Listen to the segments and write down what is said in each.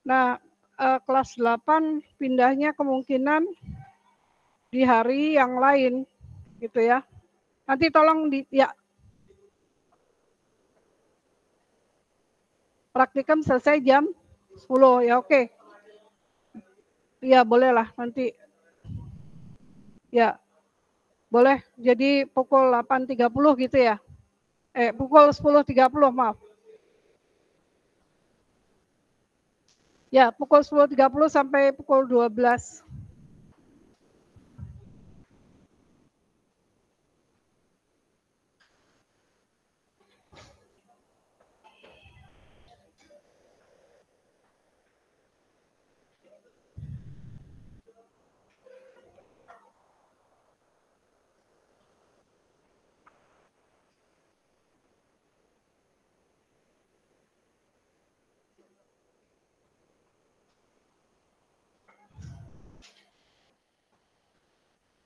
Nah, kelas 8 pindahnya kemungkinan di hari yang lain, gitu ya. Nanti tolong praktikum selesai jam 10 ya, oke. Ya bolehlah nanti. Ya, boleh. Jadi pukul 8.30 gitu ya. Pukul 10.30, maaf. Ya, pukul 10.30 sampai pukul 12.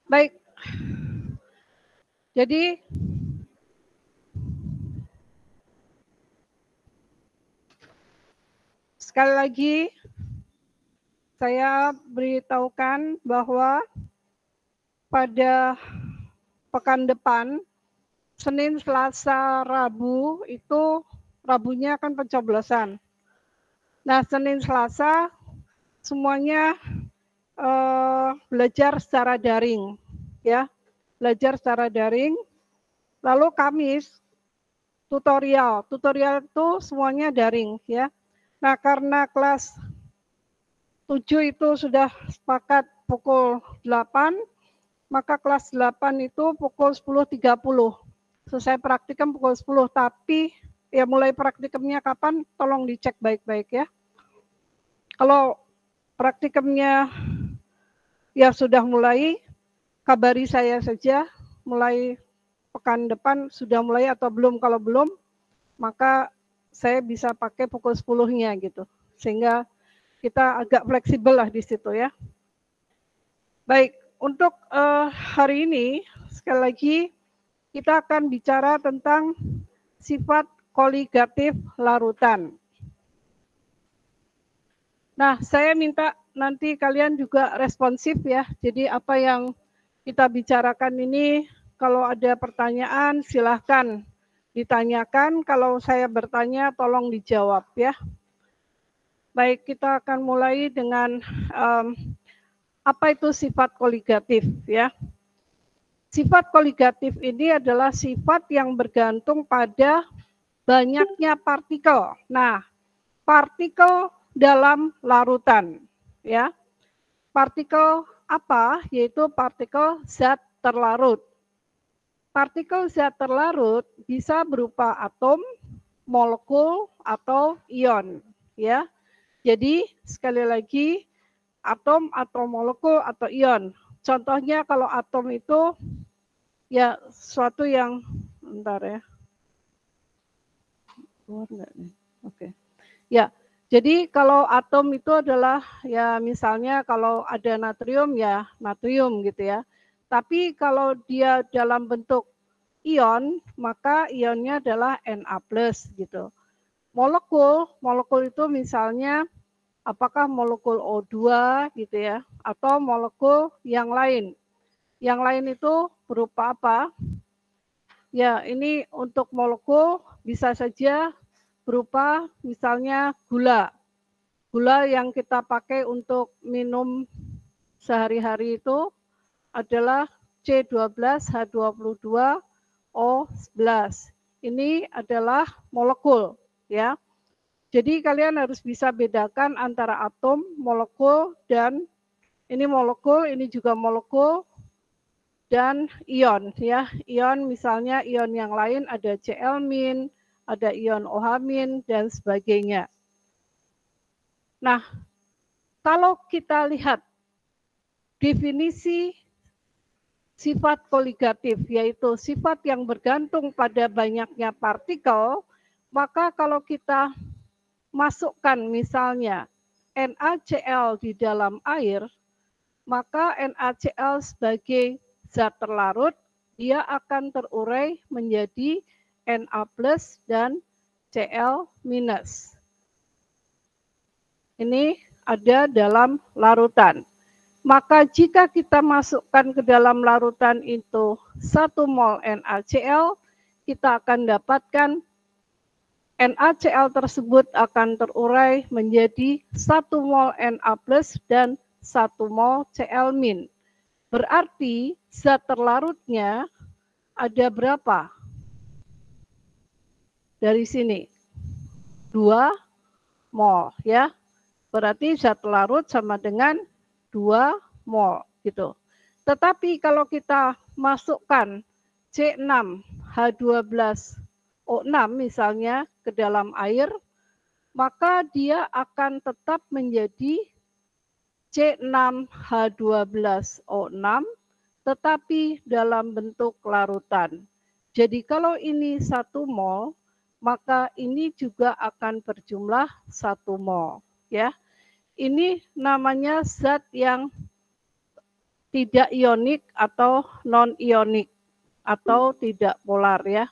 Baik. Jadi sekali lagi saya beritahukan bahwa pada pekan depan, Senin, Selasa, Rabu itu Rabunya kan pencoblosan. Nah, Senin, Selasa semuanya belajar secara daring, ya, belajar secara daring. Lalu Kamis tutorial itu semuanya daring, ya. Nah, karena kelas 7 itu sudah sepakat pukul 8, maka kelas 8 itu pukul 10.30. Selesai praktikum pukul 10, tapi ya mulai praktikumnya kapan tolong dicek baik-baik ya. Kalau praktikumnya ya sudah mulai, kabari saya saja mulai pekan depan sudah mulai atau belum. Kalau belum, maka saya bisa pakai pukul 10-nya gitu. Sehingga kita agak fleksibel lah di situ ya. Baik, untuk hari ini sekali lagi kita akan bicara tentang sifat koligatif larutan. Nah, saya minta nanti kalian juga responsif ya. Jadi apa yang kita bicarakan ini, kalau ada pertanyaan silahkan ditanyakan. Kalau saya bertanya tolong dijawab ya. Baik, kita akan mulai dengan apa itu sifat koligatif ya. Sifat koligatif ini adalah sifat yang bergantung pada banyaknya partikel. Nah, partikel dalam larutan ya. Partikel apa? Yaitu partikel zat terlarut. Partikel zat terlarut bisa berupa atom, molekul atau ion ya. Jadi sekali lagi atom atau molekul atau ion. Contohnya kalau atom itu ya suatu yang bentar ya. Keluar enggak nih? Oke. Ya, jadi kalau atom itu adalah ya misalnya kalau ada natrium ya natrium gitu ya. Tapi kalau dia dalam bentuk ion, maka ionnya adalah Na+ gitu. Molekul itu misalnya apakah molekul O2 gitu ya atau molekul yang lain. Yang lain itu berupa apa? Ya, ini untuk molekul bisa saja berupa misalnya gula. Gula yang kita pakai untuk minum sehari-hari itu adalah C12H22O11. Ini adalah molekul ya. Jadi kalian harus bisa bedakan antara atom, molekul dan ini molekul, ini juga molekul dan ion ya. Ion misalnya ion yang lain ada Cl-, ada ion OH- dan sebagainya. Nah, kalau kita lihat definisi sifat koligatif, yaitu sifat yang bergantung pada banyaknya partikel, maka kalau kita masukkan misalnya NaCl di dalam air, maka NaCl sebagai zat terlarut, dia akan terurai menjadi Na+ dan Cl-. Ini ada dalam larutan. Maka jika kita masukkan ke dalam larutan itu 1 mol NaCl, kita akan dapatkan NaCl tersebut akan terurai menjadi 1 mol Na+ dan 1 mol Cl-. Berarti zat terlarutnya ada berapa? Dari sini 2 mol ya. Berarti zat larut sama dengan 2 mol gitu. Tetapi kalau kita masukkan C6H12O6 misalnya ke dalam air, maka dia akan tetap menjadi C6H12O6 tetapi dalam bentuk larutan. Jadi kalau ini 1 mol, maka ini juga akan berjumlah 1 mol ya. Ini namanya zat yang tidak ionik atau non-ionik atau tidak polar ya.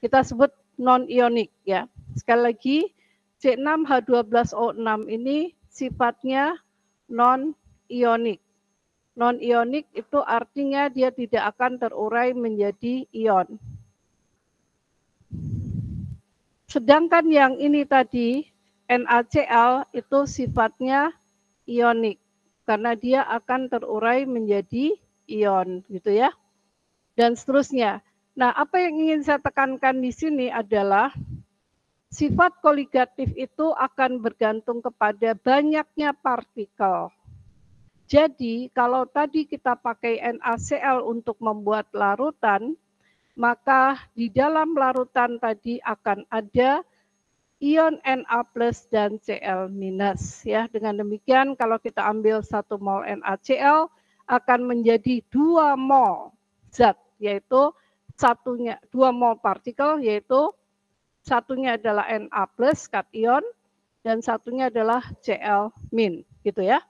Kita sebut non-ionik ya. Sekali lagi C6H12O6 ini sifatnya non-ionik. Non-ionik itu artinya dia tidak akan terurai menjadi ion. Sedangkan yang ini tadi NaCl itu sifatnya ionik karena dia akan terurai menjadi ion gitu ya. Dan seterusnya. Nah, apa yang ingin saya tekankan di sini adalah sifat koligatif itu akan bergantung kepada banyaknya partikel. Jadi, kalau tadi kita pakai NaCl untuk membuat larutan, maka di dalam larutan tadi akan ada ion Na+ dan Cl- ya. Dengan demikian kalau kita ambil 1 mol NaCl akan menjadi 2 mol zat, yaitu satunya 2 mol partikel, yaitu satunya adalah Na+ kation dan satunya adalah Cl- gitu ya.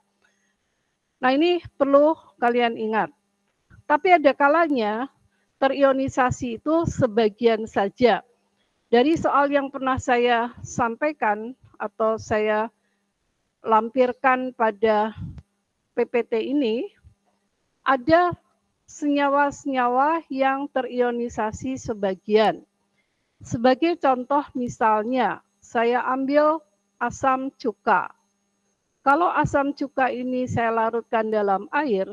Nah, ini perlu kalian ingat. Tapi ada kalanya terionisasi itu sebagian saja. Dari soal yang pernah saya sampaikan atau saya lampirkan pada PPT ini, ada senyawa-senyawa yang terionisasi sebagian. Sebagai contoh misalnya, saya ambil asam cuka. Kalau asam cuka ini saya larutkan dalam air,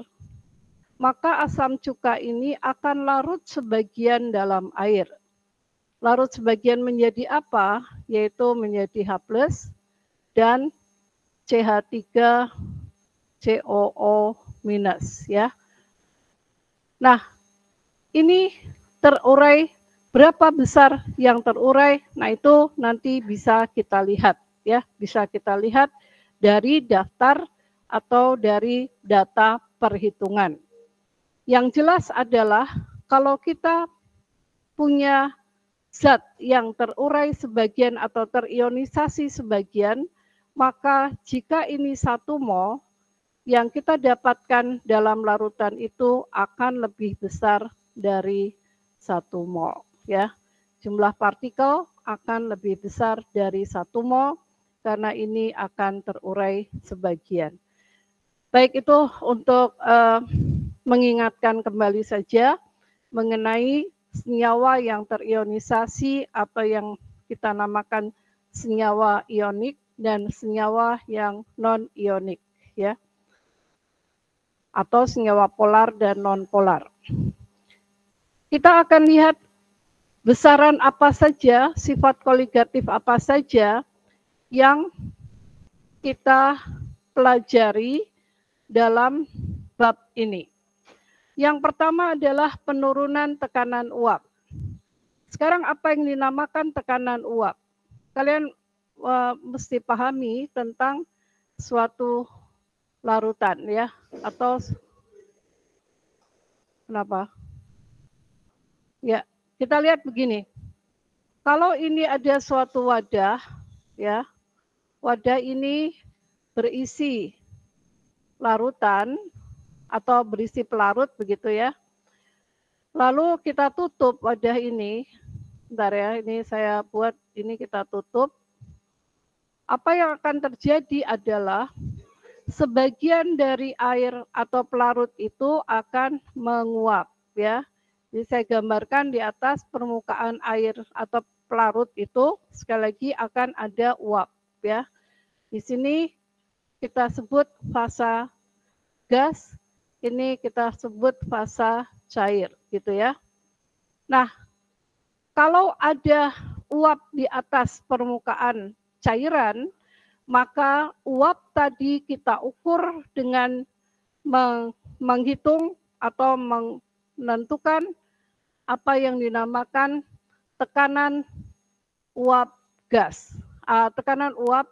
maka asam cuka ini akan larut sebagian dalam air. Larut sebagian menjadi apa? Yaitu menjadi H+ dan CH3COO- ya. Nah, ini terurai berapa besar yang terurai? Nah, itu nanti bisa kita lihat ya, bisa kita lihat dari daftar atau dari data perhitungan. Yang jelas adalah kalau kita punya zat yang terurai sebagian atau terionisasi sebagian, maka jika ini 1 mol, yang kita dapatkan dalam larutan itu akan lebih besar dari 1 mol. Ya. Jumlah partikel akan lebih besar dari 1 mol karena ini akan terurai sebagian. Baik, itu untuk mengingatkan kembali saja mengenai senyawa yang terionisasi atau yang kita namakan senyawa ionik dan senyawa yang non-ionik ya. Atau senyawa polar dan non-polar. Kita akan lihat besaran apa saja, sifat koligatif apa saja yang kita pelajari dalam bab ini. Yang pertama adalah penurunan tekanan uap. Sekarang apa yang dinamakan tekanan uap? Kalian mesti pahami tentang suatu larutan ya, atau kenapa? Ya, kita lihat begini. Kalau ini ada suatu wadah, ya, wadah ini berisi larutan atau berisi pelarut begitu ya. Lalu kita tutup wadah ini. Bentar ya, ini saya buat, ini kita tutup. apa yang akan terjadi adalah sebagian dari air atau pelarut itu akan menguap ya. Jadi saya gambarkan di atas permukaan air atau pelarut itu sekali lagi akan ada uap ya. Di sini kita sebut fasa gas, ini kita sebut fasa cair gitu ya. Nah, kalau ada uap di atas permukaan cairan, maka uap tadi kita ukur dengan menghitung atau menentukan apa yang dinamakan tekanan uap gas, tekanan uap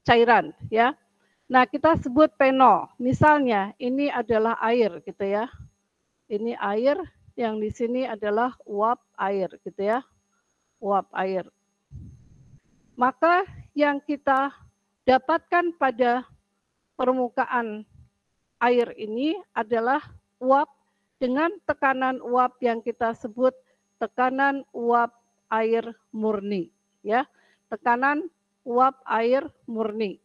cairan ya. Nah, kita sebut P0. Misalnya ini adalah air gitu ya. Ini air, yang di sini adalah uap air gitu ya. Uap air. Maka yang kita dapatkan pada permukaan air ini adalah uap dengan tekanan uap yang kita sebut tekanan uap air murni ya. Tekanan uap air murni.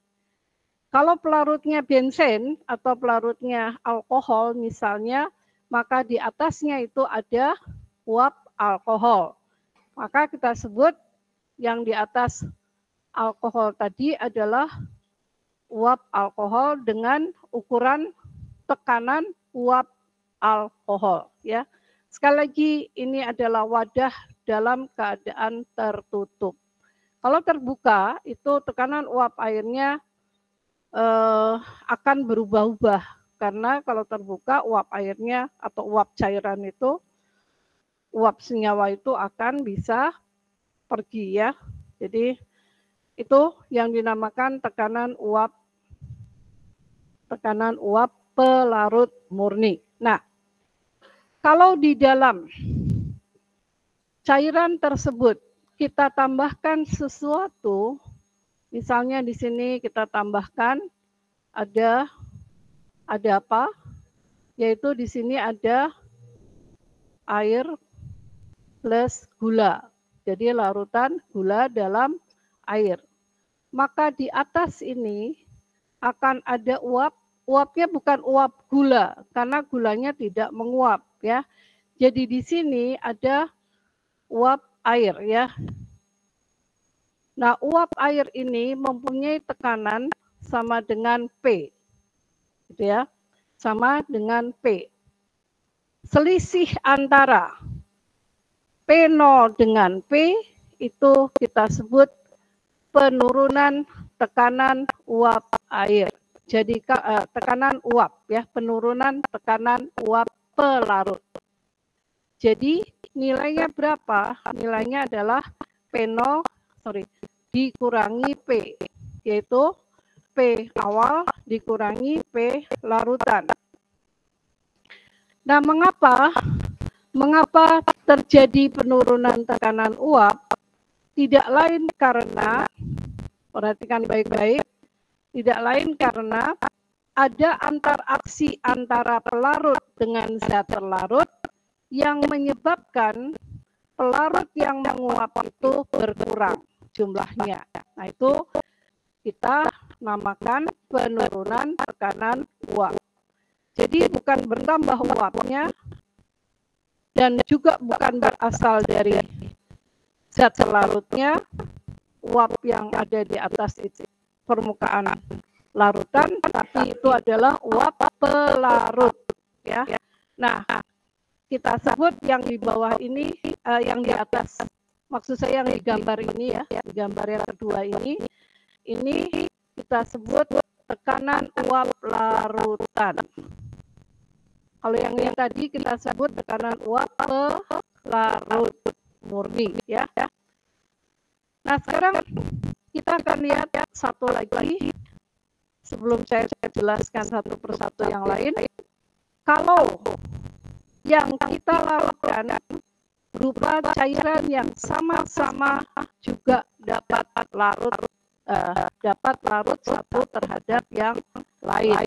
Kalau pelarutnya bensin atau pelarutnya alkohol misalnya, maka di atasnya itu ada uap alkohol. Maka kita sebut yang di atas alkohol tadi adalah uap alkohol dengan ukuran tekanan uap alkohol ya. Sekali lagi ini adalah wadah dalam keadaan tertutup. Kalau terbuka itu tekanan uap airnya akan berubah-ubah karena kalau terbuka uap airnya atau uap cairan itu, uap senyawa itu akan bisa pergi ya. Jadi itu yang dinamakan tekanan uap pelarut murni. Nah, kalau di dalam cairan tersebut kita tambahkan sesuatu, misalnya di sini kita tambahkan ada apa? Yaitu di sini ada air plus gula. Jadi larutan gula dalam air. Maka di atas ini akan ada uap. Uapnya bukan uap gula karena gulanya tidak menguap ya. Jadi di sini ada uap air ya. Nah, uap air ini mempunyai tekanan sama dengan P. Gitu ya. Sama dengan P. Selisih antara P0 dengan P itu kita sebut penurunan tekanan uap air. Jadi tekanan uap ya, penurunan tekanan uap pelarut. Jadi nilainya berapa? Nilainya adalah P0 dikurangi P, yaitu P awal dikurangi P larutan. Nah, mengapa terjadi penurunan tekanan uap? Tidak lain karena, perhatikan baik-baik, tidak lain karena ada interaksi antara pelarut dengan zat terlarut yang menyebabkan pelarut yang menguap itu berkurang jumlahnya. Nah, itu kita namakan penurunan tekanan uap. Jadi bukan bertambah uapnya dan juga bukan berasal dari zat terlarutnya, uap yang ada di atas itu permukaan larutan, tapi itu adalah uap pelarut ya. Nah, kita sebut yang di bawah ini, yang di atas, maksud saya yang di gambar ini ya, di gambar yang kedua ini kita sebut tekanan uap larutan. Kalau yang ini tadi kita sebut tekanan uap pelarut murni ya. Nah, sekarang kita akan lihat satu lagi sebelum saya jelaskan satu persatu yang lain. Kalau yang kita larutkan berupa cairan yang sama-sama juga dapat larut satu terhadap yang lain.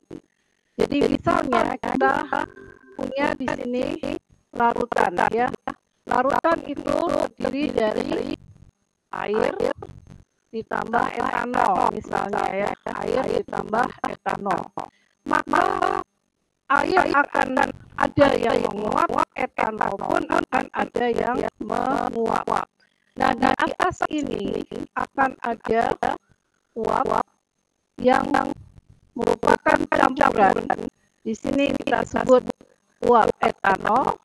Jadi misalnya kita punya di sini larutan ya. Larutan itu terdiri dari air ditambah etanol misalnya ya, air ditambah etanol. Maka air akan ada yang menguap, etanol pun akan ada yang menguap. Nah, di atas ini akan ada uap yang merupakan campuran. Di sini kita sebut uap etanol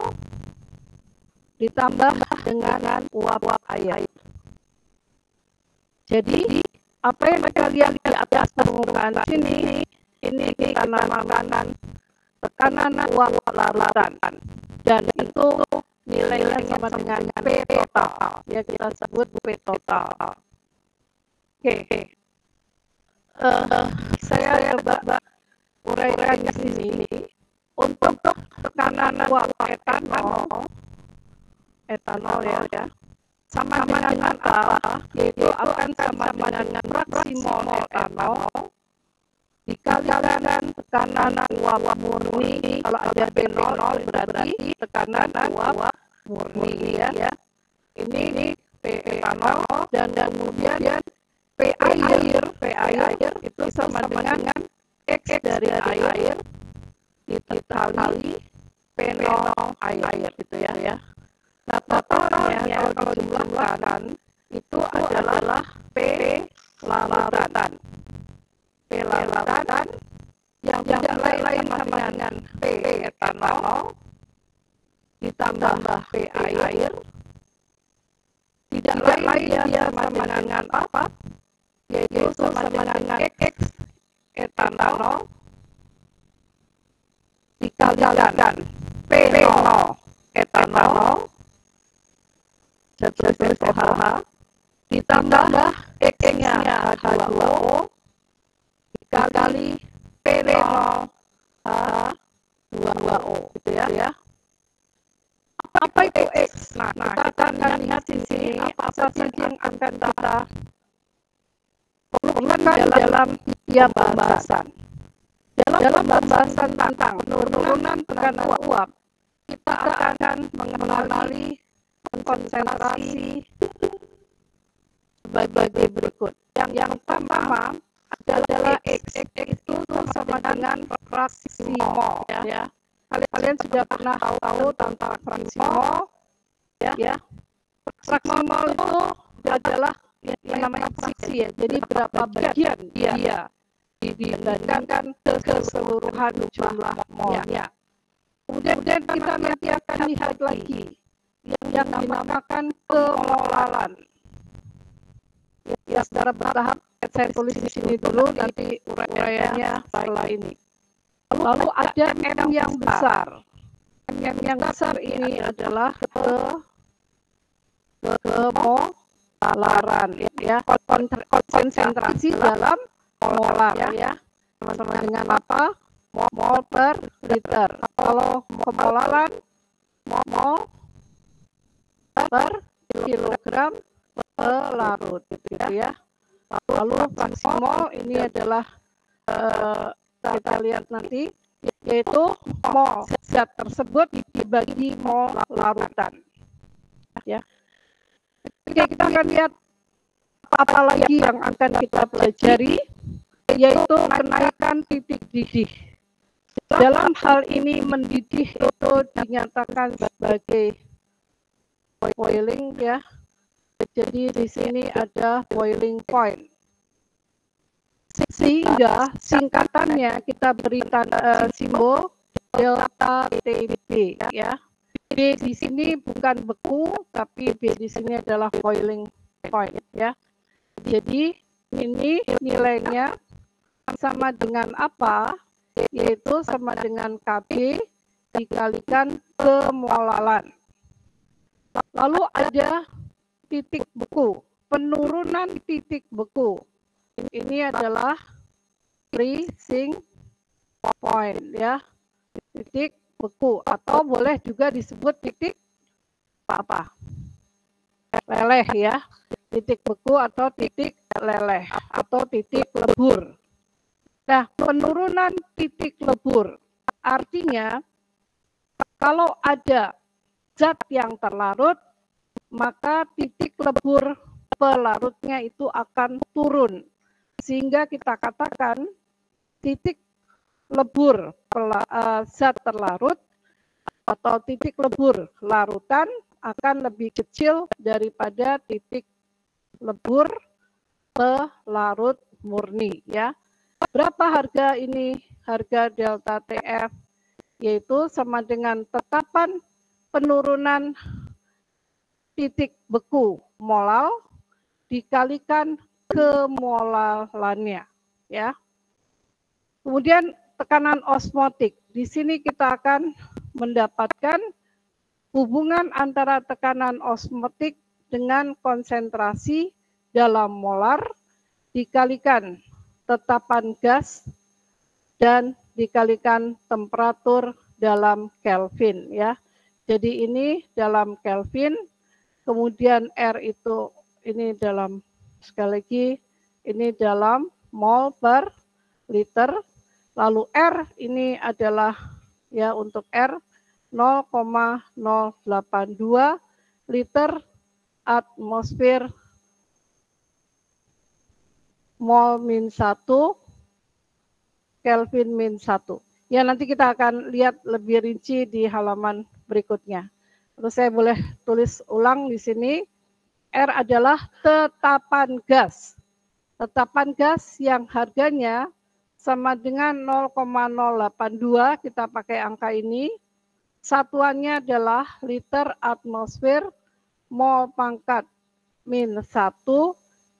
ditambah dengan uap air. Jadi apa yang kita lihat di atas permukaan sini, ini kita namakan tekanan uap larutan, dan itu nilainya sama dengan P total, ya kita sebut P total. Oke, saya coba uraikan di sini untuk tekanan uap etanol ya. Sama dengan apa? Yaitu akan sama dengan fraksi mol etanol dikalikan tekanan uap murni. Kalau ada B0 berarti tekanan uap murni ya. Ini P etanol dan kemudian P air itu sama dengan X dari air dikali P0 air gitu ya. Nah, totalnya kalau dijumlahkan itu adalah P larutan. P larutan yang tidak lain sama dengan P etanol ditambah P air. Tidak lain dia sama dengan apa? Yaitu sama dengan X etanol dikalikan P0 etanol H2OH ditambah X-nya H2O dikali P0 H2O gitu ya. Apa itu X? Nah, kita akan lihat di sini apa saja yang akan kita perlukan dalam tiap pembahasan. Dalam pembahasan tentang penurunan tekanan uap, kita akan mengenali konsentrasi sebagai berikut. Yang pertama adalah X itu sama dengan fraksi mol ya. Kalian sudah pernah tahu tentang fraksi mol ya. Fraksi mol itu adalah yang namanya fraksi ya. Jadi berapa bagian dia dibandingkan keseluruhan jumlah molnya. Kemudian kita nanti akan lihat lagi yang dinamakan kemolalan. Ya, secara bertahap saya tulis di sini dulu, nanti uraiannya setelah ini. Lalu ada M yang besar. M yang besar ini adalah kemolaran ya, konsentrasi dalam molar ya. Sama dengan apa? Mol per liter. Kalau kemolaran mol per kilogram per larut gitu ya. Lalu fraksi mol ini adalah kita lihat nanti, yaitu mol zat tersebut dibagi mol larutan ya. Oke, kita akan lihat apa lagi yang akan kita pelajari, yaitu kenaikan titik didih. Dalam hal ini mendidih itu dinyatakan sebagai boiling ya. Jadi di sini ada boiling point. Sehingga singkatannya kita beri simbol delta TB ya. B di sini bukan beku, tapi B di sini adalah boiling point ya. Jadi ini nilainya sama dengan apa? Yaitu sama dengan KB dikalikan kemolalan. Lalu ada titik beku, penurunan titik beku. Ini adalah freezing point ya, titik beku, atau boleh juga disebut titik apa? Leleh ya, titik beku atau titik leleh atau titik lebur. Nah, penurunan titik lebur artinya kalau ada zat yang terlarut, maka titik lebur pelarutnya itu akan turun. Sehingga kita katakan titik lebur zat terlarut atau titik lebur larutan akan lebih kecil daripada titik lebur pelarut murni ya. Berapa harga ini? Harga delta TF yaitu sama dengan tetapan penurunan titik beku molal dikalikan kemolalannya ya. Kemudian tekanan osmotik. Di sini kita akan mendapatkan hubungan antara tekanan osmotik dengan konsentrasi dalam molar dikalikan tetapan gas dan dikalikan temperatur dalam Kelvin ya. Jadi ini dalam Kelvin, kemudian R itu ini dalam, sekali lagi ini dalam mol per liter, lalu R ini adalah ya untuk R 0,082 liter atmosfer mol min 1 Kelvin min 1. Ya nanti kita akan lihat lebih rinci di halaman berikutnya. Terus saya boleh tulis ulang di sini. R adalah tetapan gas. Tetapan gas yang harganya sama dengan 0,082, kita pakai angka ini. Satuannya adalah liter atmosfer mol pangkat min 1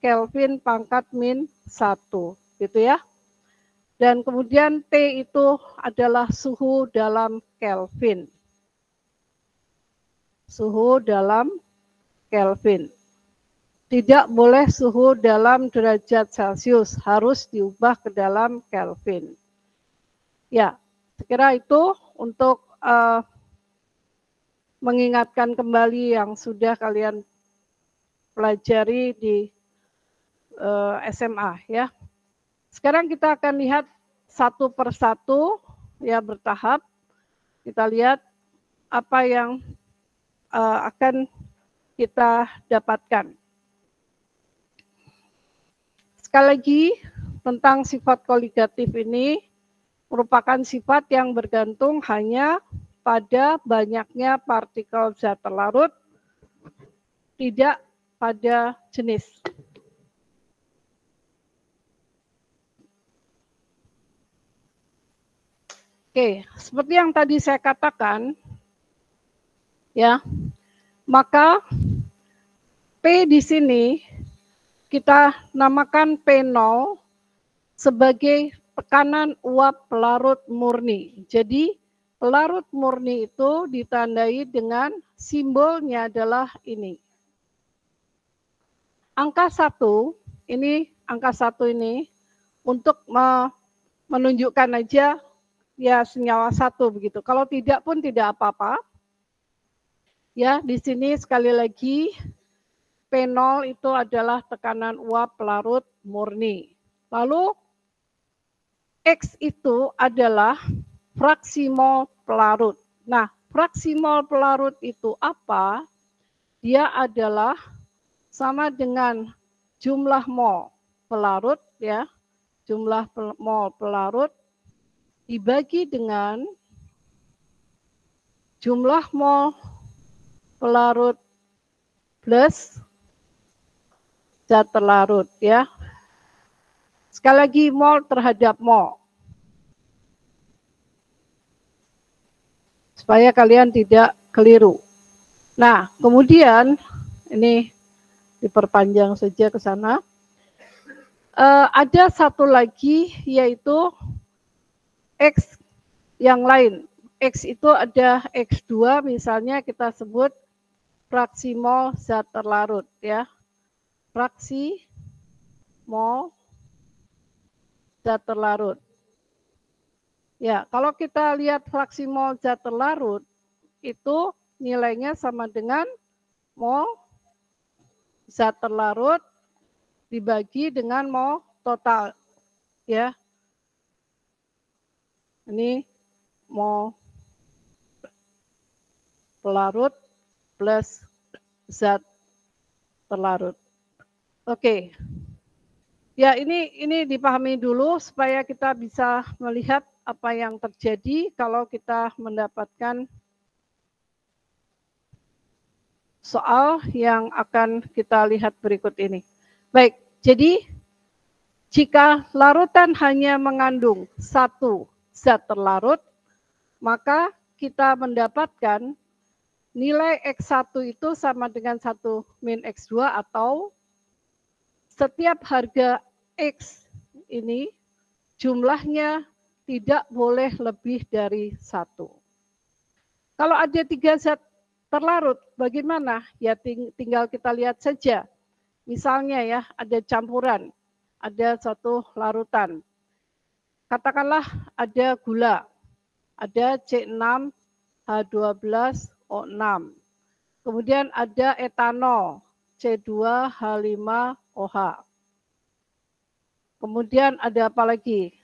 Kelvin pangkat min 1 gitu ya. Dan kemudian T itu adalah suhu dalam Kelvin. Suhu dalam Kelvin. Tidak boleh suhu dalam derajat Celcius, harus diubah ke dalam Kelvin. Ya, saya kira itu untuk mengingatkan kembali yang sudah kalian pelajari di SMA ya. Sekarang kita akan lihat satu persatu ya bertahap. Kita lihat apa yang akan kita dapatkan. Sekali lagi tentang sifat koligatif ini merupakan sifat yang bergantung hanya pada banyaknya partikel zat terlarut, tidak pada jenis. Oke, seperti yang tadi saya katakan, ya, maka P di sini kita namakan P0 sebagai tekanan uap pelarut murni. Jadi pelarut murni itu ditandai dengan simbolnya adalah ini. Angka 1, ini angka 1 ini untuk menunjukkan aja ya senyawa 1 begitu. Kalau tidak pun tidak apa-apa. Ya, di sini sekali lagi P0 itu adalah tekanan uap pelarut murni. Lalu X itu adalah fraksi mol pelarut. Nah, fraksi mol pelarut itu apa? Dia adalah sama dengan jumlah mol pelarut ya. Jumlah mol pelarut dibagi dengan jumlah mol pelarut plus zat terlarut ya. Sekali lagi mol terhadap mol. Supaya kalian tidak keliru. Nah, kemudian ini diperpanjang saja ke sana. Ada satu lagi yaitu X yang lain. X itu ada X2 misalnya kita sebut fraksi mol zat terlarut ya. Fraksi mol zat terlarut. Ya, kalau kita lihat fraksi mol zat terlarut itu nilainya sama dengan mol zat terlarut dibagi dengan mol total ya. Ini mol pelarut plus zat terlarut. Oke. Ya, ini dipahami dulu supaya kita bisa melihat apa yang terjadi kalau kita mendapatkan soal yang akan kita lihat berikut ini. Baik, jadi jika larutan hanya mengandung satu zat terlarut, maka kita mendapatkan nilai X1 itu sama dengan 1 min X2 atau setiap harga X ini jumlahnya tidak boleh lebih dari 1. Kalau ada 3 zat terlarut, bagaimana? Ya tinggal kita lihat saja. Misalnya ya, ada campuran, ada satu larutan. Katakanlah ada gula, ada C6H12O6. Kemudian ada etanol, C2H5OH. Kemudian ada apa lagi?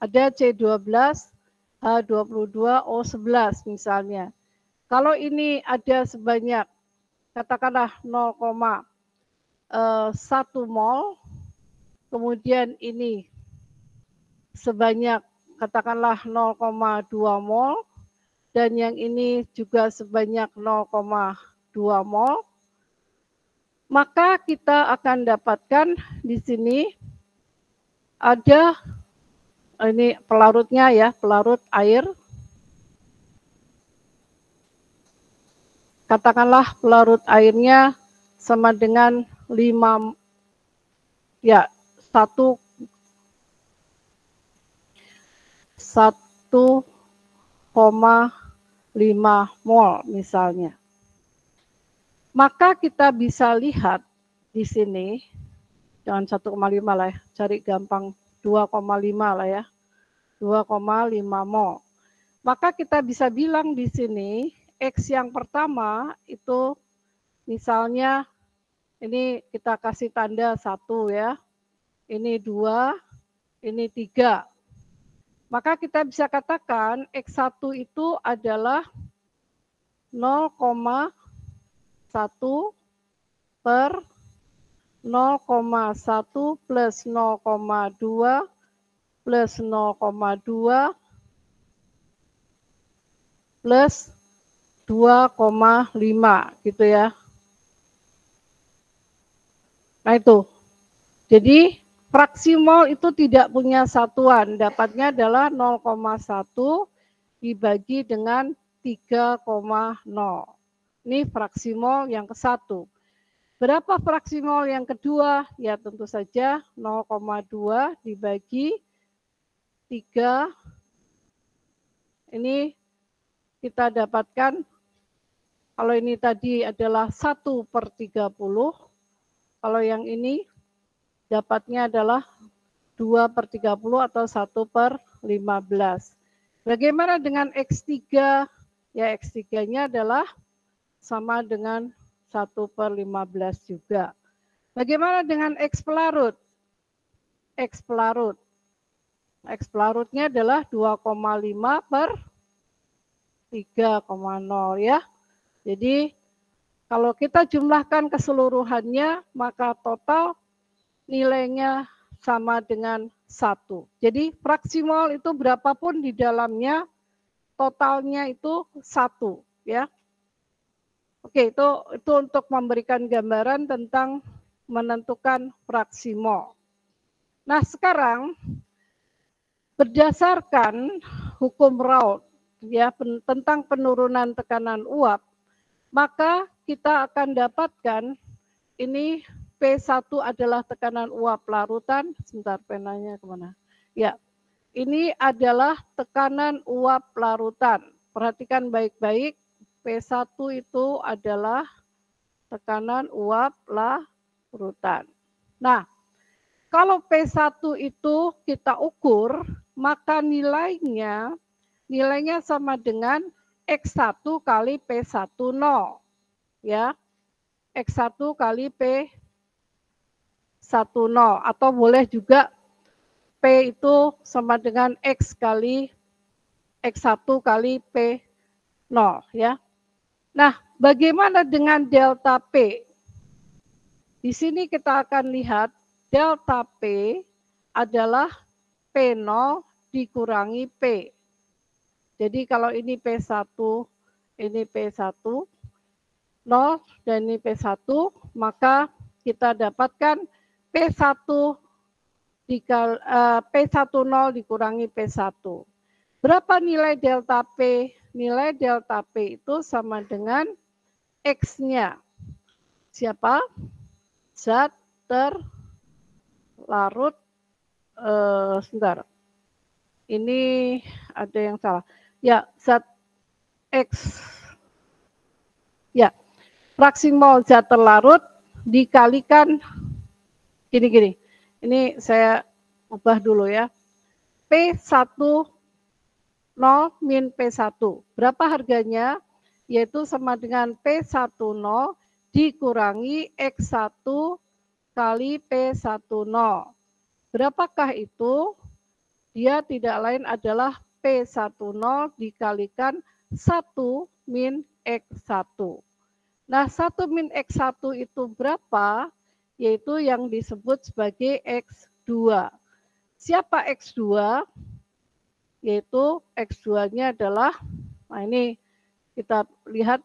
Ada C12H22O11 misalnya. Kalau ini ada sebanyak katakanlah 0,1 mol, kemudian ini sebanyak katakanlah 0,2 mol, dan yang ini juga sebanyak 0,2 mol, maka kita akan dapatkan di sini ada ini pelarutnya ya, pelarut air. Katakanlah pelarut airnya sama dengan 5 ya 1,5 mol misalnya. Maka kita bisa lihat di sini, jangan 1,5 lah ya, cari gampang 2,5 lah ya, 2,5 mol. Maka kita bisa bilang di sini X yang pertama itu misalnya ini kita kasih tanda 1 ya, ini 2, ini 3. Maka kita bisa katakan X1 itu adalah 0,1 per 0,1 plus 0,2 plus 0,2 plus 2,5 gitu ya. Nah itu. Jadi fraksi mol itu tidak punya satuan, dapatnya adalah 0,1 dibagi dengan 3,0. Ini fraksi mol yang ke-1. Berapa fraksi mol yang kedua? Ya tentu saja 0,2 dibagi 3. Ini kita dapatkan, kalau ini tadi adalah 1/30, kalau yang ini dapatnya adalah 2/30 atau 1/15. Bagaimana dengan X3? Ya X3-nya adalah sama dengan 1/15 juga. Bagaimana dengan X pelarut? X pelarut. X pelarutnya adalah 2,5 per 3,0 ya. Jadi kalau kita jumlahkan keseluruhannya, maka total nilainya sama dengan 1. Jadi fraksi mol itu berapapun di dalamnya, totalnya itu 1 ya. Oke, itu untuk memberikan gambaran tentang menentukan fraksi mol. Nah, sekarang berdasarkan hukum Raoult ya tentang penurunan tekanan uap, maka kita akan dapatkan ini P1 adalah tekanan uap larutan. Sebentar, penanya kemana? Ya, ini adalah tekanan uap larutan. Perhatikan baik-baik, P1 itu adalah tekanan uap larutan. Nah, kalau P1 itu kita ukur, maka nilainya sama dengan X1 kali P10. Ya, X1 kali P10 atau boleh juga P itu sama dengan X kali X1 kali P0 ya. Nah, bagaimana dengan delta P? Di sini kita akan lihat delta P adalah P0 dikurangi P. Jadi kalau ini P1, ini P1, 0 dan ini P1, maka kita dapatkan P1 P10 dikurangi P1. Berapa nilai delta P? Nilai delta P itu sama dengan X-nya. Siapa? Zat terlarut, sebentar. Ini ada yang salah. Ya, zat X. Ya, fraksi mol zat terlarut dikalikan gini-gini. Ini saya ubah dulu ya. P10 min P1. Berapa harganya? Yaitu sama dengan P10 dikurangi X1 kali P10. Berapakah itu? Dia tidak lain adalah P10 dikalikan 1 min X1. Nah, 1 min X1 itu berapa? Yaitu yang disebut sebagai X2. Siapa X2? Yaitu X2-nya adalah, nah ini kita lihat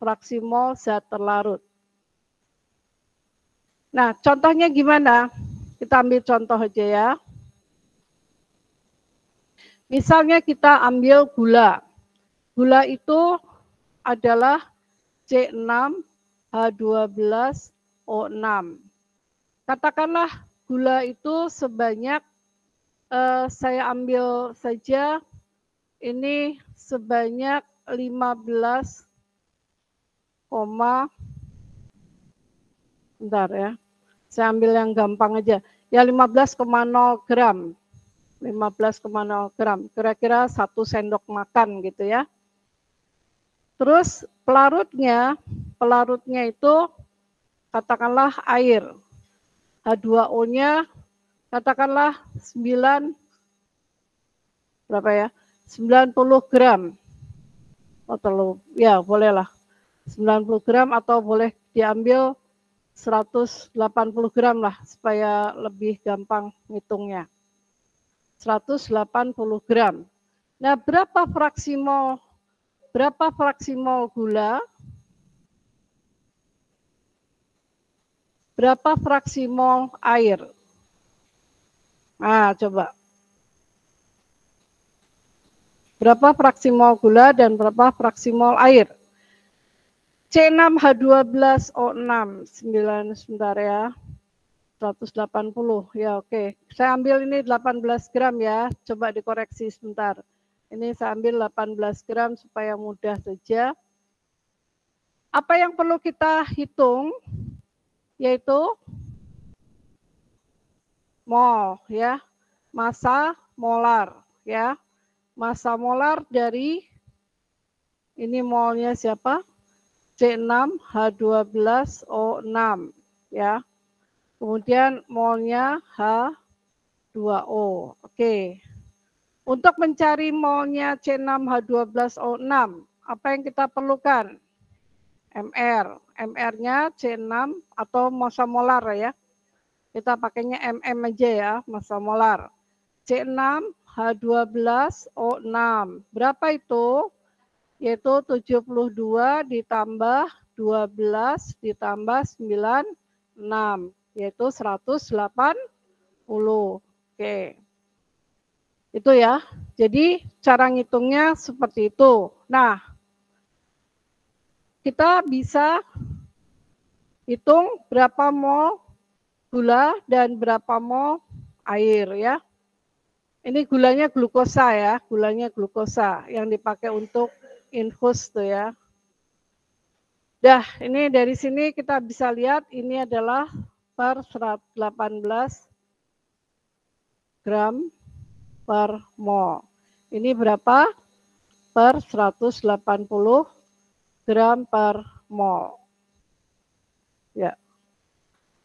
fraksi mol zat terlarut. Nah, contohnya gimana? Kita ambil contoh aja ya. Misalnya kita ambil gula. Gula itu adalah C6H12O6. Katakanlah gula itu sebanyak, saya ambil saja ini sebanyak 15, bentar ya. Saya ambil yang gampang aja. Ya 15,0 gram. 15,0 gram. Kira-kira 1 sendok makan gitu ya. Terus pelarutnya itu katakanlah air. H2O-nya katakanlah 9 berapa ya? 90 gram. Atau ya bolehlah. 90 gram atau boleh diambil 180 gram lah supaya lebih gampang ngitungnya. 180 gram. Nah, berapa fraksi mol gula? Berapa fraksi mol air? Nah, coba. Berapa fraksi mol gula dan berapa fraksi mol air? C6H12O6, 9 sebentar ya. 180 ya, oke. Saya ambil ini 18 gram ya, coba dikoreksi sebentar. Ini saya ambil 18 gram supaya mudah saja. Apa yang perlu kita hitung? Yaitu mol ya, massa molar ya. Massa molar dari ini molnya siapa? C6H12O6 ya. Kemudian molnya H2O. Oke. Untuk mencari molnya C6H12O6, apa yang kita perlukan? MR. MR-nya C6 atau massa molar ya. Kita pakainya MM aja ya, massa molar. C6H12O6. Berapa itu? Yaitu 72 ditambah 12 ditambah 96. Yaitu 180. Oke. Itu ya. Jadi cara ngitungnya seperti itu. Nah, kita bisa hitung berapa mol gula dan berapa mol air ya. Ini gulanya glukosa ya, gulanya glukosa yang dipakai untuk infus tuh ya. Dah, ini dari sini kita bisa lihat ini adalah per 118 gram per mol. Ini berapa? Per 180 gram per mol. Ya.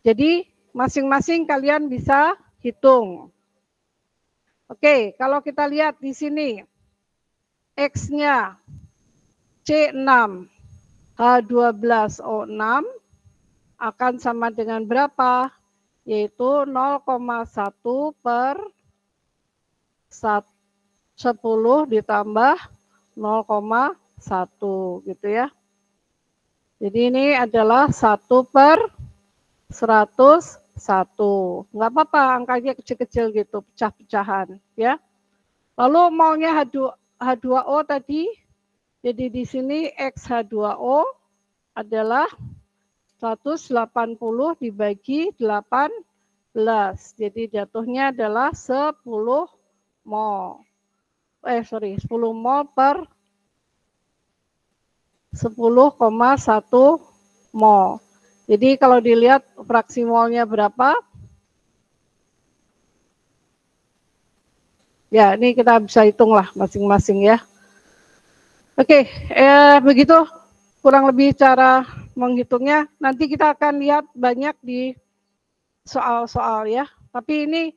Jadi masing-masing kalian bisa hitung. Oke, kalau kita lihat di sini X-nya C6H12O6 akan sama dengan berapa? Yaitu 0,1 per 10 ditambah 0,1 gitu ya. Jadi ini adalah 1 per 101. Nggak apa-apa angkanya kecil-kecil gitu, pecah-pecahan ya. Lalu maunya H2O tadi, jadi di sini XH2O adalah 180 dibagi 18. Jadi jatuhnya adalah 10 mol. 10 mol per 10,1 mol. Jadi kalau dilihat fraksi molnya berapa? Ya, ini kita bisa hitung lah masing-masing ya. Oke, begitu kurang lebih cara menghitungnya. Nanti kita akan lihat banyak di soal-soal ya. Tapi ini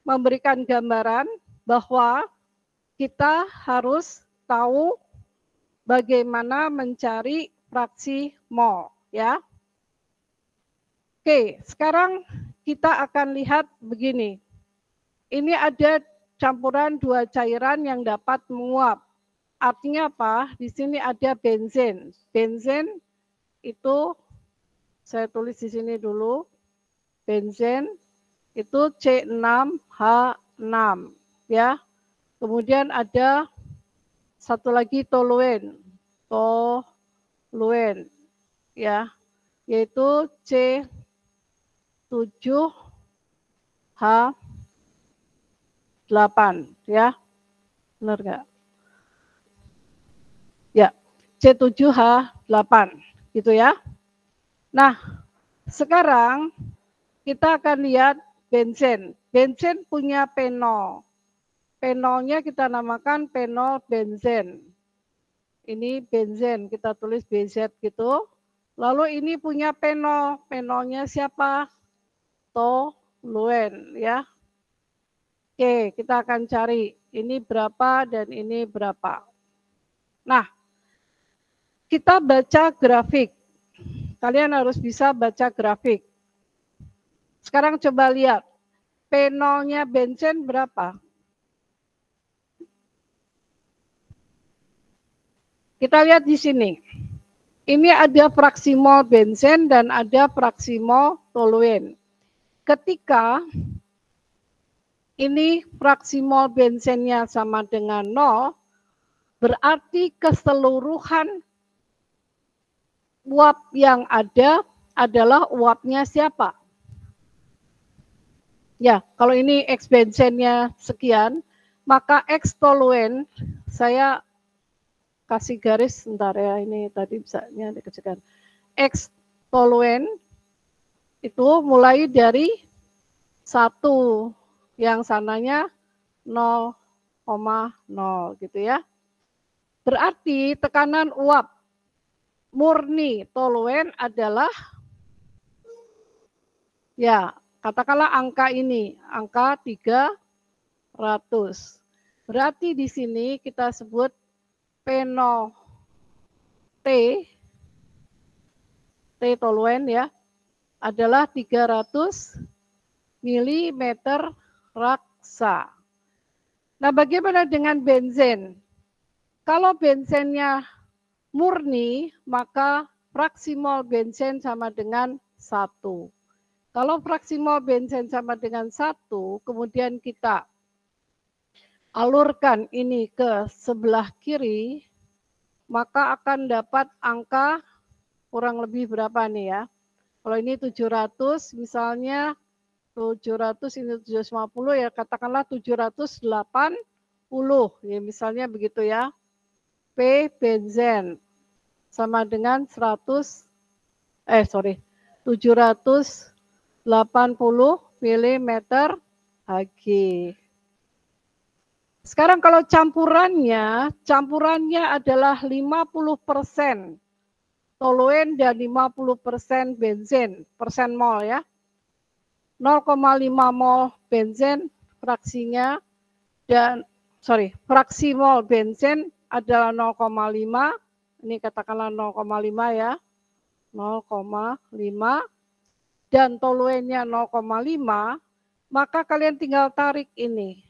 memberikan gambaran bahwa kita harus tahu bagaimana mencari fraksi mol ya. Oke, sekarang kita akan lihat begini. Ini ada campuran dua cairan yang dapat menguap. Artinya apa? Di sini ada benzen. Benzen itu saya tulis di sini dulu. Benzen itu C6H6 ya. Kemudian ada satu lagi toluen. Toluen ya. Yaitu C7H8 ya. Benar enggak? Ya, C7H8 gitu ya. Nah, sekarang kita akan lihat benzen. Benzen punya penol. Penolnya kita namakan penol benzen. Ini benzen, kita tulis BZ gitu. Lalu ini punya penol. Penolnya siapa? Toluen ya. Oke, kita akan cari ini berapa dan ini berapa. Nah, kita baca grafik. Kalian harus bisa baca grafik. Sekarang coba lihat. Penolnya benzen berapa? Kita lihat di sini. Ini ada fraksi mol benzen dan ada fraksi mol toluen. Ketika ini fraksi mol benzennya sama dengan 0, berarti keseluruhan uap yang ada adalah uapnya siapa? Ya, kalau ini X benzennya sekian, maka X toluen, saya kasih garis sebentar ya, ini tadi bisanya dikecilkan. X toluen itu mulai dari 1 yang sananya 0,0 gitu ya. Berarti tekanan uap murni toluen adalah ya, katakanlah angka ini, angka 300. Berarti di sini kita sebut penol T toluen ya, adalah 300 mm raksa. Nah, bagaimana dengan benzen? Kalau benzennya murni, maka fraksi mol benzen sama dengan 1. Kalau fraksi mol benzen sama dengan 1, kemudian kita alurkan ini ke sebelah kiri, maka akan dapat angka kurang lebih berapa nih ya. Kalau ini 700, misalnya 700 ini 750 ya, katakanlah 780 ya, misalnya begitu ya. P benzen sama dengan 780 mm Hg. Sekarang kalau campurannya adalah 50% toluen dan 50% benzen, persen mol ya. 0,5 mol benzen fraksinya dan fraksi mol benzen adalah 0,5. Ini katakanlah 0,5 ya. 0,5 dan toluennya 0,5, maka kalian tinggal tarik ini.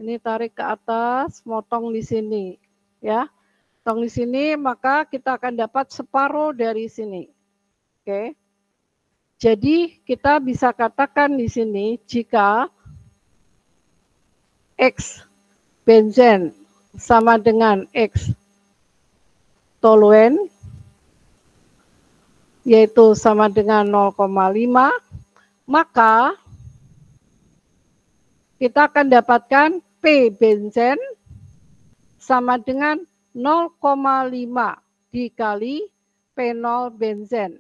Ini tarik ke atas, motong di sini, ya. Motong di sini, maka kita akan dapat separuh dari sini. Oke. Jadi kita bisa katakan di sini jika X benzen sama dengan X toluen, yaitu sama dengan 0,5, maka kita akan dapatkan P benzen sama dengan 0,5 dikali P0 benzen.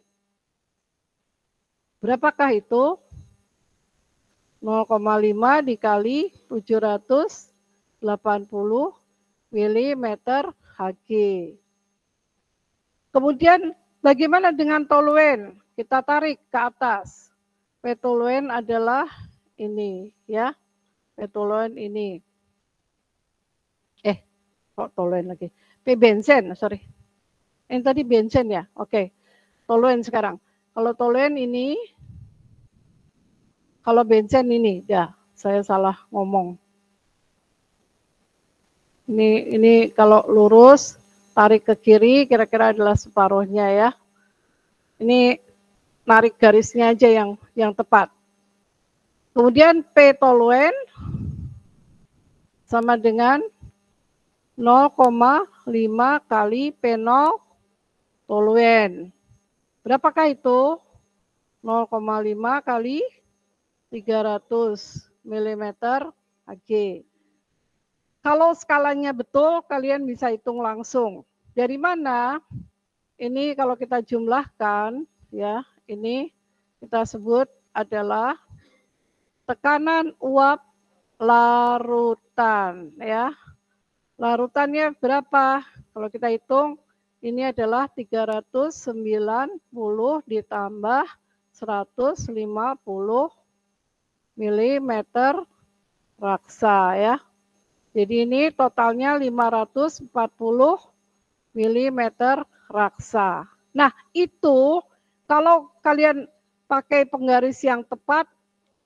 Berapakah itu? 0,5 dikali 780 mm Hg. Kemudian bagaimana dengan toluen? Kita tarik ke atas. P toluen adalah ini, ya. P toluen ini. Kok toluen lagi? P benzen, sorry. Yang tadi benzen ya. Oke. Toluen sekarang. Kalau toluen ini, kalau benzen ini, ya, saya salah ngomong. Ini kalau lurus, tarik ke kiri, kira-kira adalah separuhnya ya. Ini narik garisnya aja yang tepat. Kemudian P toluen sama dengan 0,5 kali P0 toluen. Berapakah itu? 0,5 kali 300 mm Hg. Kalau skalanya betul, kalian bisa hitung langsung. Dari mana? Ini kalau kita jumlahkan, ya, ini kita sebut adalah tekanan uap larutan, ya. Larutannya berapa? Kalau kita hitung, ini adalah 390 ditambah 150 mm raksa, ya. Jadi ini totalnya 540 mm raksa. Nah, itu kalau kalian pakai penggaris yang tepat,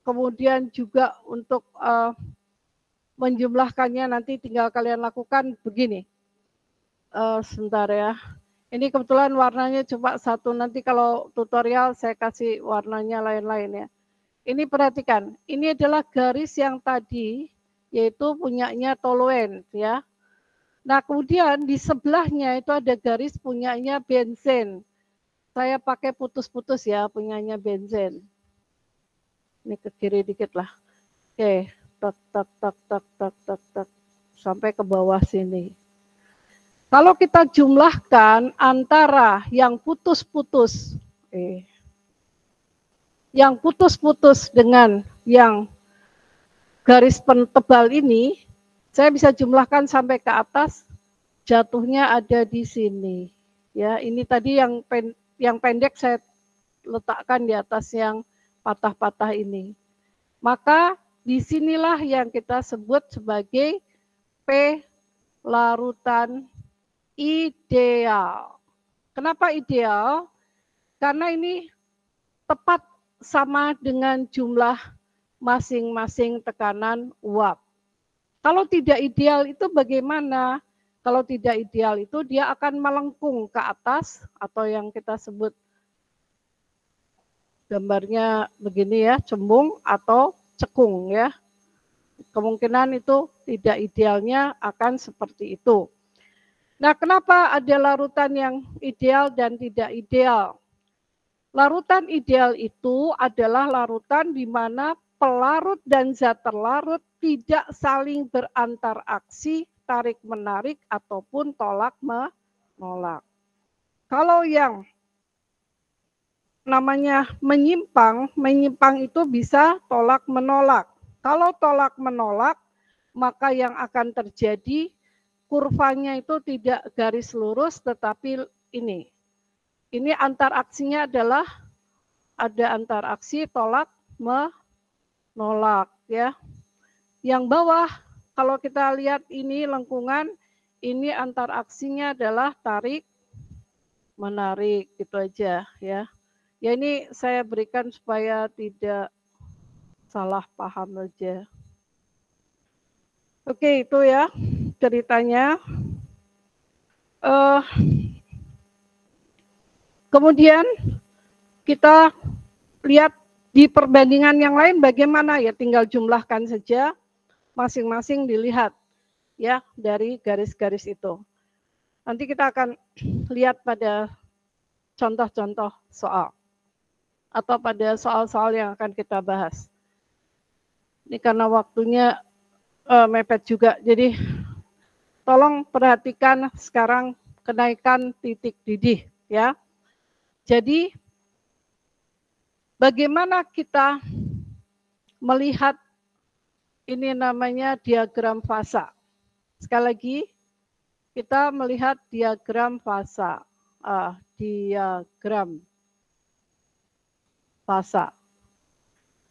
kemudian juga untuk menjumlahkannya nanti tinggal kalian lakukan begini. Sebentar ya. Ini kebetulan warnanya cuma satu, nanti kalau tutorial saya kasih warnanya lain-lain ya. Ini perhatikan, ini adalah garis yang tadi, yaitu punyanya toluen ya. Nah kemudian di sebelahnya itu ada garis punyanya benzen. Saya pakai putus-putus ya punyanya benzen. Ini ke kiri dikit lah. Oke, tak sampai ke bawah sini. Kalau kita jumlahkan antara yang putus-putus, dengan yang garis tebal ini, saya bisa jumlahkan sampai ke atas, jatuhnya ada di sini. Ya, ini tadi yang pendek saya letakkan di atas yang patah-patah ini. Maka disinilah yang kita sebut sebagai P larutan ideal. Kenapa ideal? Karena ini tepat sama dengan jumlah masing-masing tekanan uap. Kalau tidak ideal itu bagaimana? Kalau tidak ideal itu dia akan melengkung ke atas atau yang kita sebut gambarnya begini ya, cembung atau cekung ya. Kemungkinan itu tidak idealnya akan seperti itu. Nah, kenapa ada larutan yang ideal dan tidak ideal? Larutan ideal itu adalah larutan di mana pelarut dan zat terlarut tidak saling beranteraksi, tarik-menarik ataupun tolak-menolak. Kalau yang namanya menyimpang itu bisa tolak-menolak. Kalau tolak-menolak, maka yang akan terjadi kurvanya itu tidak garis lurus tetapi ini. Ini antaraksinya adalah ada antaraksi tolak menolak ya. Yang bawah kalau kita lihat ini lengkungan, ini antaraksinya adalah tarik menarik gitu aja ya. Ya ini saya berikan supaya tidak salah paham aja. Oke, itu ya ceritanya. Kemudian kita lihat di perbandingan yang lain bagaimana ya, tinggal jumlahkan saja, masing-masing dilihat ya dari garis-garis itu. Nanti kita akan lihat pada contoh-contoh soal atau pada soal-soal yang akan kita bahas. Ini karena waktunya mepet juga, jadi tolong perhatikan sekarang kenaikan titik didih ya. Jadi bagaimana kita melihat ini namanya diagram fasa. Sekali lagi kita melihat diagram fasa. Diagram fasa.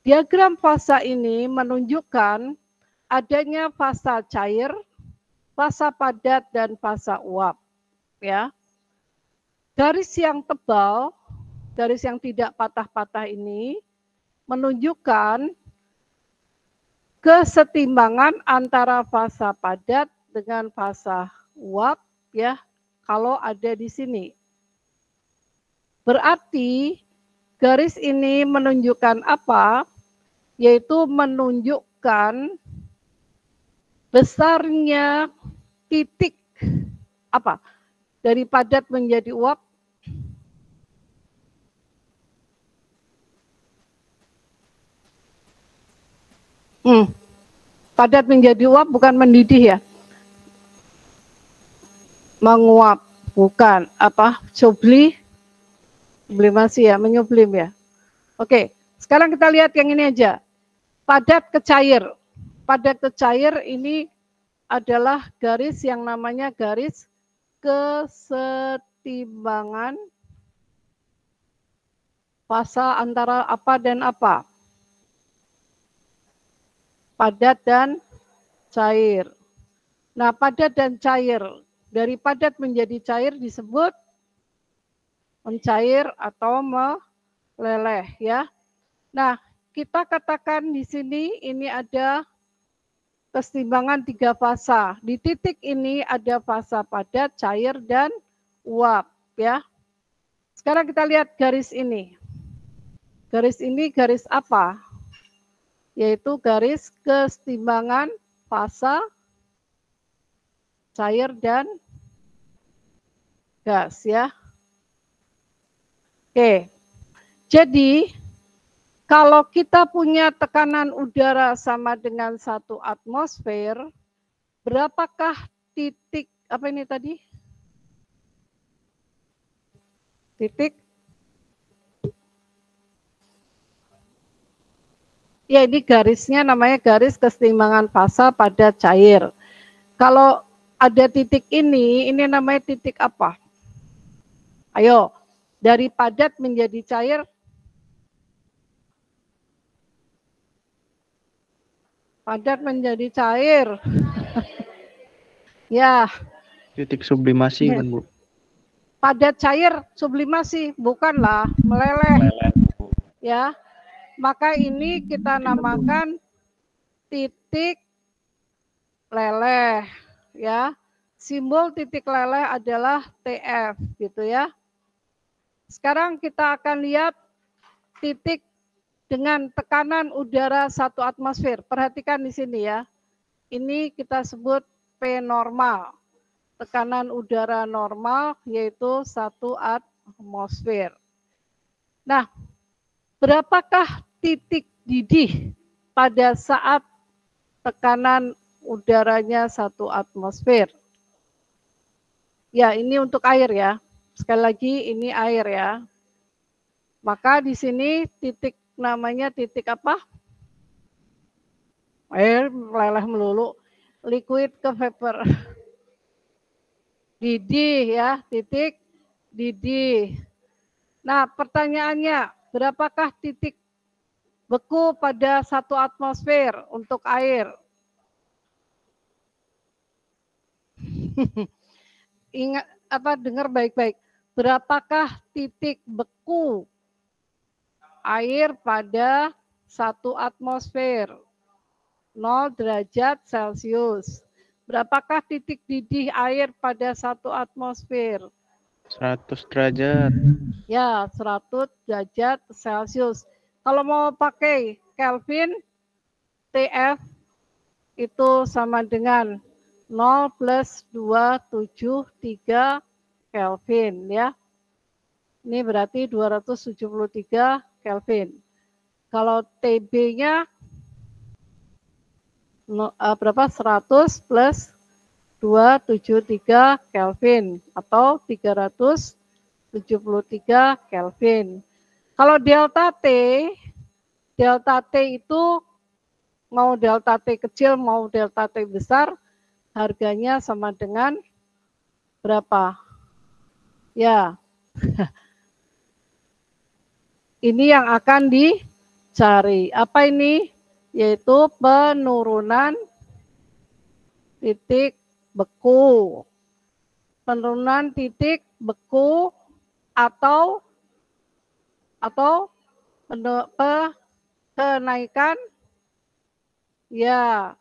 Diagram fasa ini menunjukkan adanya fasa cair, fasa padat, dan fasa uap. Ya. Garis yang tebal, garis yang tidak patah-patah ini menunjukkan kesetimbangan antara fasa padat dengan fasa uap ya, kalau ada di sini. Berarti garis ini menunjukkan apa? Yaitu menunjukkan besarnya titik apa? Dari padat menjadi uap. Padat menjadi uap bukan mendidih ya. Menguap, bukan. Apa? Sublimasi ya, menyublim ya. Oke, sekarang kita lihat yang ini aja. Padat ke cair. Padat ke cair ini adalah garis yang namanya garis kesetimbangan fasa antara apa dan apa. Padat dan cair. Nah, padat dan cair. Dari padat menjadi cair disebut mencair atau meleleh ya. Nah, kita katakan di sini ini ada kesetimbangan 3 fasa. Di titik ini ada fasa padat, cair, dan uap ya. Sekarang kita lihat garis ini. Garis ini garis apa? Yaitu garis kesetimbangan fasa, cair, dan gas ya. Oke. Jadi kalau kita punya tekanan udara sama dengan 1 atmosfer, berapakah titik, apa ini tadi? Titik. Ya ini garisnya namanya garis kesetimbangan fasa pada cair. Kalau ada titik ini namanya titik apa? Ayo, dari padat menjadi cair. Padat menjadi cair. Ya. Titik sublimasi kan Bu? Padat cair sublimasi, bukanlah meleleh. Ya. Maka ini kita namakan titik leleh ya. Simbol titik leleh adalah TF gitu ya. Sekarang kita akan lihat titik dengan tekanan udara 1 atmosfer. Perhatikan di sini ya. Ini kita sebut P normal. Tekanan udara normal yaitu 1 atmosfer. Nah, berapakah titik didih pada saat tekanan udaranya 1 atmosfer? Ya, ini untuk air ya. Sekali lagi ini air ya. Maka di sini titik namanya titik apa? Air meleleh melulu. Liquid ke vapor. Didih ya, titik didih. Nah, pertanyaannya, berapakah titik beku pada 1 atmosfer untuk air? Ingat apa, dengar baik-baik. Berapakah titik beku air pada 1 atmosfer, 0 derajat Celcius. Berapakah titik didih air pada 1 atmosfer? 100 derajat. Ya, 100 derajat Celcius. Kalau mau pakai Kelvin, TF itu sama dengan 0 plus 273 Kelvin ya. Ini berarti 273 Kelvin. Kalau TB-nya berapa? 100 plus 273 Kelvin atau 373 Kelvin. Kalau delta T itu mau delta T kecil mau delta T besar, harganya sama dengan berapa? Ya, ini yang akan dicari. Apa ini? Yaitu penurunan titik beku. Penurunan titik beku atau kenaikan. Ya,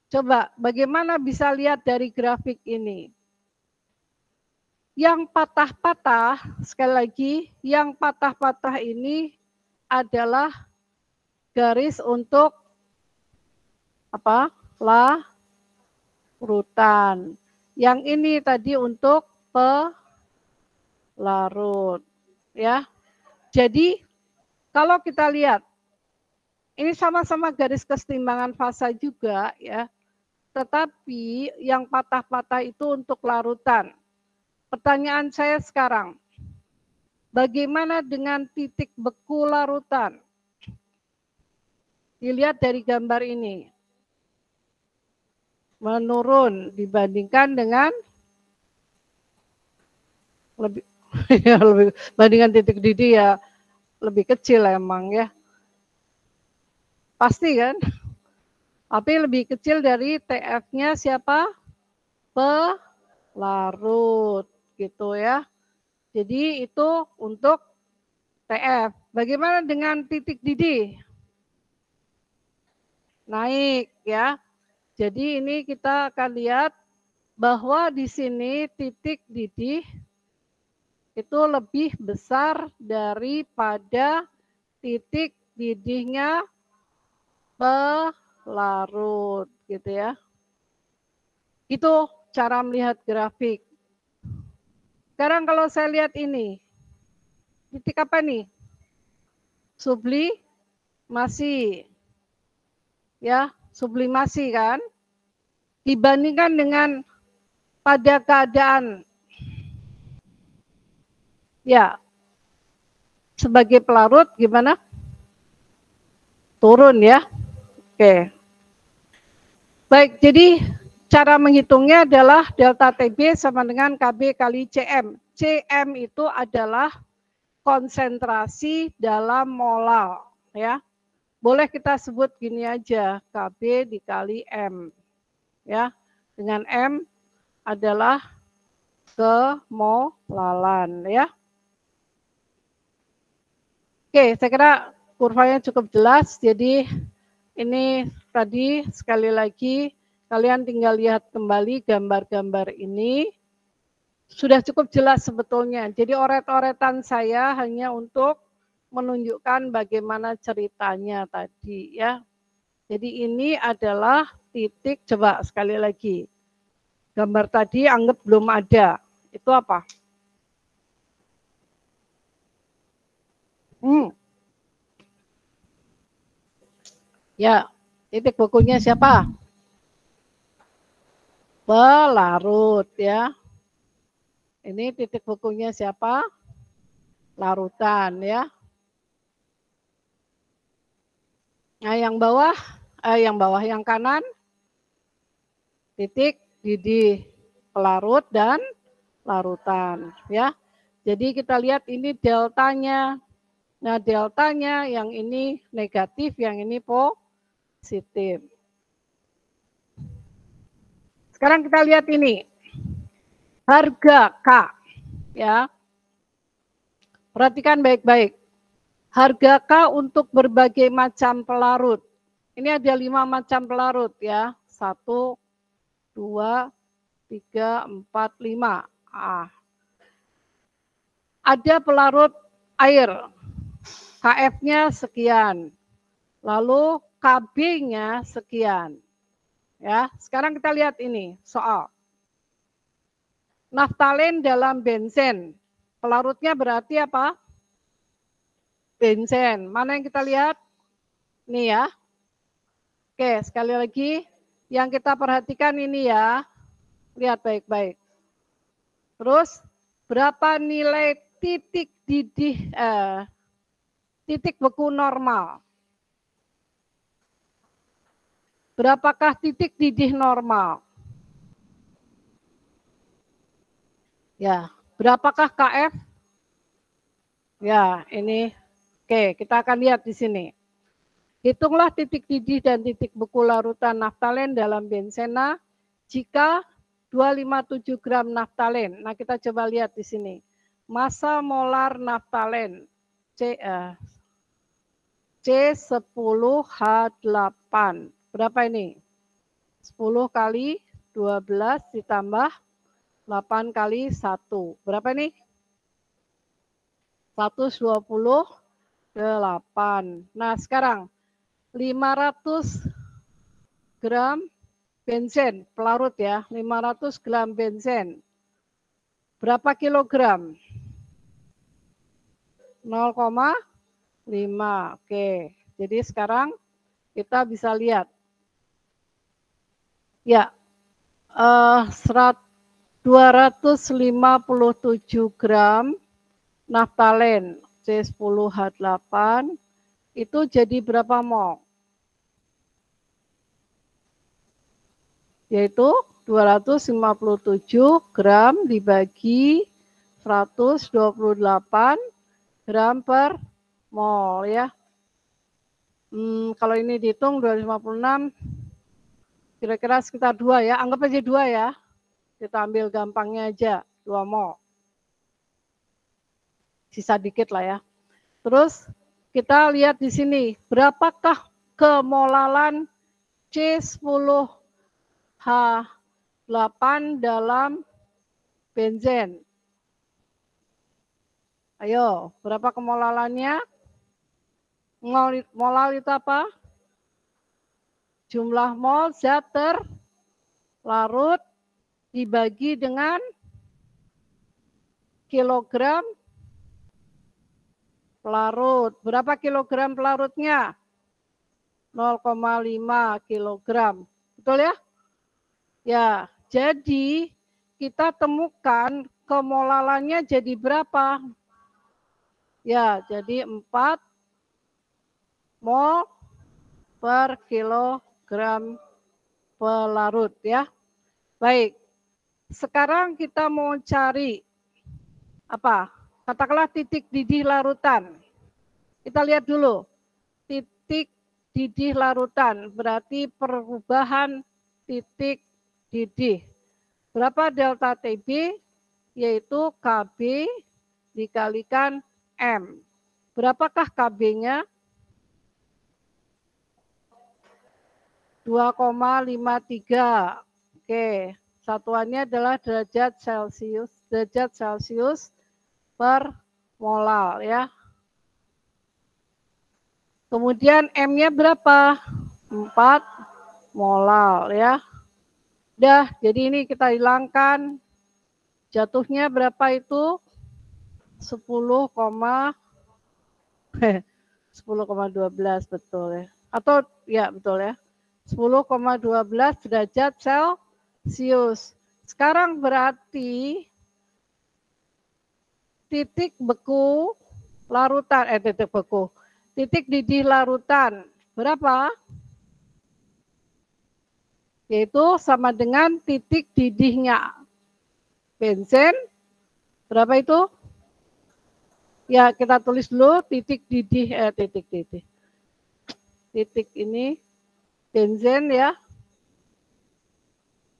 coba bagaimana bisa lihat dari grafik ini? Yang patah-patah, sekali lagi, yang patah-patah ini adalah garis untuk apa? Larutan. Yang ini tadi untuk pelarut, ya. Jadi kalau kita lihat, ini sama-sama garis kesetimbangan fasa juga, ya. Tetapi yang patah-patah itu untuk larutan. Pertanyaan saya sekarang, bagaimana dengan titik beku larutan? Dilihat dari gambar ini. Menurun dibandingkan dengan lebih bandingkan titik didih ya lebih kecil emang ya. Pasti kan? Tapi lebih kecil dari TF-nya siapa? Pelarut gitu ya. Jadi itu untuk TF. Bagaimana dengan titik didih? Naik ya. Jadi ini kita akan lihat bahwa di sini titik didih itu lebih besar daripada titik didihnya pelarut gitu ya. Itu cara melihat grafik. Sekarang kalau saya lihat ini, titik apa nih? Sublimasi. Ya, sublimasi kan? Dibandingkan dengan pada keadaan ya sebagai pelarut gimana? Turun ya. Oke. Baik, jadi cara menghitungnya adalah delta TB sama dengan KB kali CM. CM itu adalah konsentrasi dalam molal ya. Boleh kita sebut gini aja, KB dikali M. Ya. Dengan M adalah kemolalan ya. Oke, saya kira kurvanya cukup jelas. Jadi ini tadi sekali lagi kalian tinggal lihat kembali gambar-gambar ini. Sudah cukup jelas sebetulnya. Jadi oret-oretan saya hanya untuk menunjukkan bagaimana ceritanya tadi ya. Jadi ini adalah titik, coba sekali lagi. Gambar tadi anggap belum ada. Itu apa? Ya, titik bekunya siapa? Pelarut ya. Ini titik bekunya siapa? Larutan ya. Nah, yang kanan titik didih pelarut dan larutan ya. Jadi kita lihat ini deltanya. Nah, deltanya yang ini negatif, yang ini positif. Sekarang kita lihat ini. Harga K ya. Perhatikan baik-baik. Harga K untuk berbagai macam pelarut. Ini ada 5 macam pelarut ya. 1, 2, 3, 4, 5. Ada pelarut air. KF-nya sekian. Lalu KB-nya sekian. Ya, sekarang kita lihat ini soal. Naftalen dalam benzen. Pelarutnya berarti apa? Benzen. Mana yang kita lihat? Nih ya. Oke, sekali lagi yang kita perhatikan ini ya. Lihat baik-baik. Terus berapa nilai titik didih titik beku normal? Berapakah titik didih normal? Ya, berapakah KF? Ya, ini. Oke, kita akan lihat di sini. Hitunglah titik didih dan titik beku larutan naftalen dalam benzena jika 257 gram naftalen. Nah, kita coba lihat di sini. Massa molar naftalen C10H8. Berapa ini? 10 kali 12 ditambah 8 kali 1. Berapa ini? 128. Nah, sekarang 500 gram benzen, pelarut ya, 500 gram benzen. Berapa kilogram? 0,5. Oke, jadi sekarang kita bisa lihat. Ya, 257 gram naftalen C10H8 itu jadi berapa mol? Yaitu 257 gram dibagi 128 gram per mol ya. Kalau ini dihitung 256 kira-kira sekitar 2 ya. Anggap aja 2 ya. Kita ambil gampangnya aja 2 mol. Sisa dikit lah ya. Terus kita lihat di sini, berapakah kemolalan C10H8 dalam benzen? Ayo, berapa kemolalannya? Molal itu apa? Jumlah mol zat terlarut dibagi dengan kilogram pelarut. Berapa kilogram pelarutnya? 0,5 kilogram. Betul ya? Ya, jadi kita temukan kemolalannya jadi berapa? Ya, jadi 4 mol per kilogram pelarut ya. Baik, sekarang kita mau cari apa? Katakanlah titik didih larutan. Kita lihat dulu, titik didih larutan berarti perubahan titik didih. Berapa delta TB? Yaitu KB dikalikan M. Berapakah KB-nya? 2,53. Oke, satuannya adalah derajat Celcius per molal ya. Kemudian M-nya berapa? 4 molal ya. Udah, jadi ini kita hilangkan. Jatuhnya berapa itu? 10,12 betul ya. Atau ya betul ya. 10,12 derajat Celcius. Sekarang berarti titik beku larutan, titik didih larutan berapa? Yaitu sama dengan titik didihnya benzen. Berapa itu? Ya, kita tulis dulu titik didih, titik ini benzen ya,